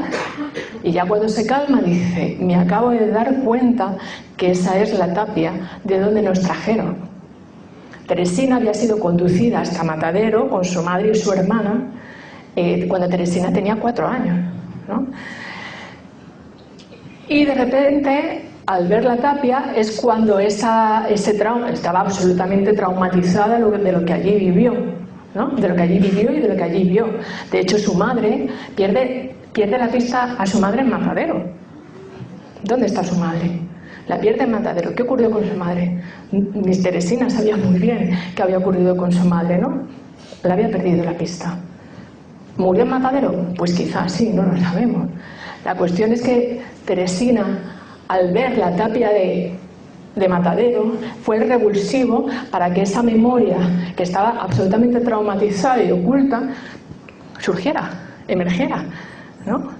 Speaker 7: y ya cuando se calma dice: me acabo de dar cuenta que esa es la tapia de donde nos trajeron. Teresina había sido conducida hasta Matadero con su madre y su hermana cuando Teresina tenía 4 años, ¿no? Y de repente, al ver la tapia, es cuando ese trauma, estaba absolutamente traumatizada de lo que allí vivió, ¿no?, de lo que allí vivió y de lo que allí vio. De hecho, su madre pierde la pista a su madre en Matadero. ¿Dónde está su madre? La pierde en Matadero. ¿Qué ocurrió con su madre? Miss Teresina sabía muy bien qué había ocurrido con su madre, ¿no? La había perdido la pista. ¿Murió en Matadero? Pues quizás sí, no lo sabemos. La cuestión es que Teresina, al ver la tapia de Matadero, fue el revulsivo para que esa memoria, que estaba absolutamente traumatizada y oculta, surgiera, emergiera, ¿no?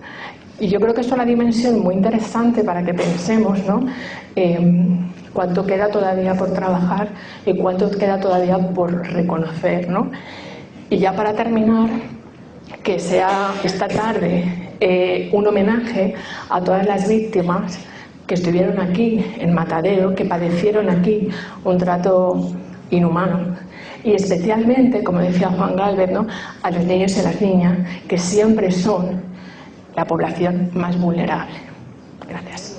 Speaker 7: Y yo creo que es una dimensión muy interesante para que pensemos, ¿no?, cuánto queda todavía por trabajar y cuánto queda todavía por reconocer, ¿no? Y ya para terminar, que sea esta tarde un homenaje a todas las víctimas que estuvieron aquí en Matadero, que padecieron aquí un trato inhumano, y especialmente, como decía Juan Galvez, ¿no?, a los niños y a las niñas, que siempre son la población más vulnerable. Gracias.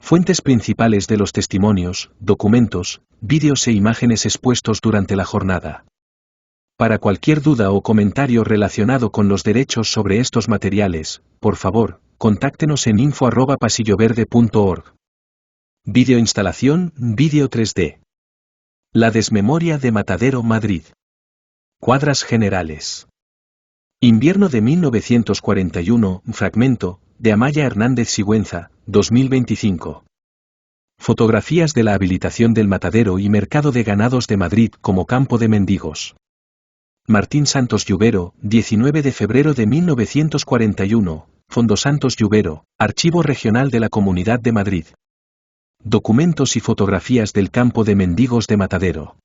Speaker 4: Fuentes principales de los testimonios, documentos, vídeos e imágenes expuestos durante la jornada. Para cualquier duda o comentario relacionado con los derechos sobre estos materiales, por favor, contáctenos en info@pasilloverde.org. Videoinstalación, vídeo 3D. La desmemoria de Matadero, Madrid. Cuadras generales. Invierno de 1941, fragmento, de Amaya Hernández Sigüenza, 2025. Fotografías de la habilitación del matadero y mercado de ganados de Madrid como campo de mendigos. Martín Santos Lluvero, 19 de febrero de 1941, Fondo Santos Lluvero, Archivo Regional de la Comunidad de Madrid. Documentos y fotografías del campo de mendigos de Matadero.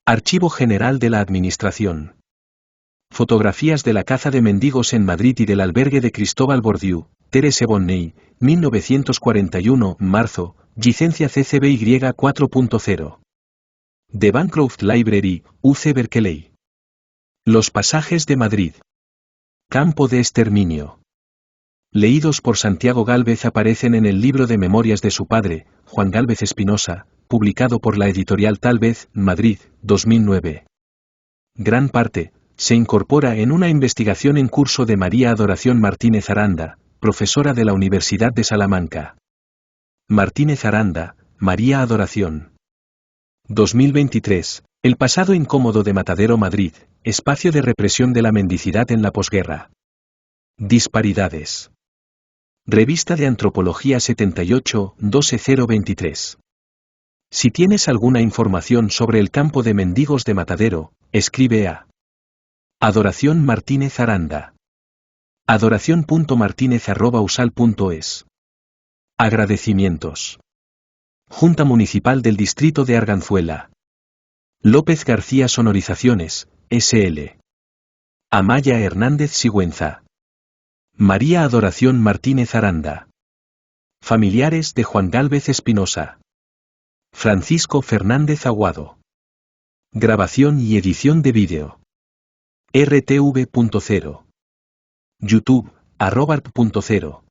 Speaker 4: Archivo General de la Administración. Fotografías de la caza de mendigos en Madrid y del albergue de Cristóbal Bordiú, Terese Bonney, 1941, marzo, licencia CCBY 4.0. The Bancroft Library, UC Berkeley. Los pasajes de Madrid. Campo de exterminio. Leídos por Santiago Gálvez aparecen en el libro de memorias de su padre, Juan Gálvez Espinosa, publicado por la editorial Talvez, Madrid, 2009. Gran parte se incorpora en una investigación en curso de María Adoración Martínez Aranda, profesora de la Universidad de Salamanca. Martínez Aranda, María Adoración. 2023. El pasado incómodo de Matadero, Madrid, espacio de represión de la mendicidad en la posguerra. Disparidades. Revista de Antropología 78, 12023. Si tienes alguna información sobre el campo de mendigos de Matadero, escribe a Adoración Martínez Aranda. adoración.martinez@usal.es. Agradecimientos. Junta Municipal del Distrito de Arganzuela. López García Sonorizaciones, S.L. Amaya Hernández Sigüenza. María Adoración Martínez Aranda. Familiares de Juan Gálvez Espinosa. Francisco Fernández Aguado. Grabación y edición de vídeo. RTV.0. YouTube, @.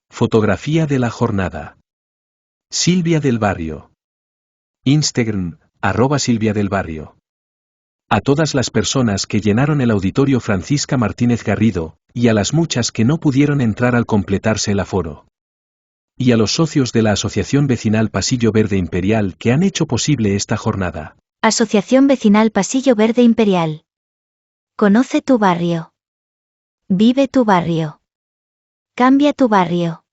Speaker 4: Fotografía de la jornada. Silvia del Barrio. Instagram, @Silvia del Barrio. A todas las personas que llenaron el auditorio Francisca Martínez Garrido, y a las muchas que no pudieron entrar al completarse el aforo. Y a los socios de la Asociación Vecinal Pasillo Verde Imperial que han hecho posible esta jornada.
Speaker 1: Asociación Vecinal Pasillo Verde Imperial. Conoce tu barrio. Vive tu barrio. Cambia tu barrio.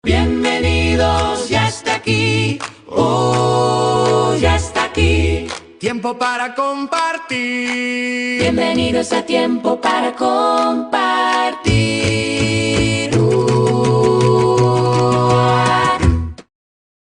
Speaker 2: Bienvenidos, ya está aquí. Oh, ya está aquí. Tiempo para compartir. Bienvenidos a Tiempo para compartir.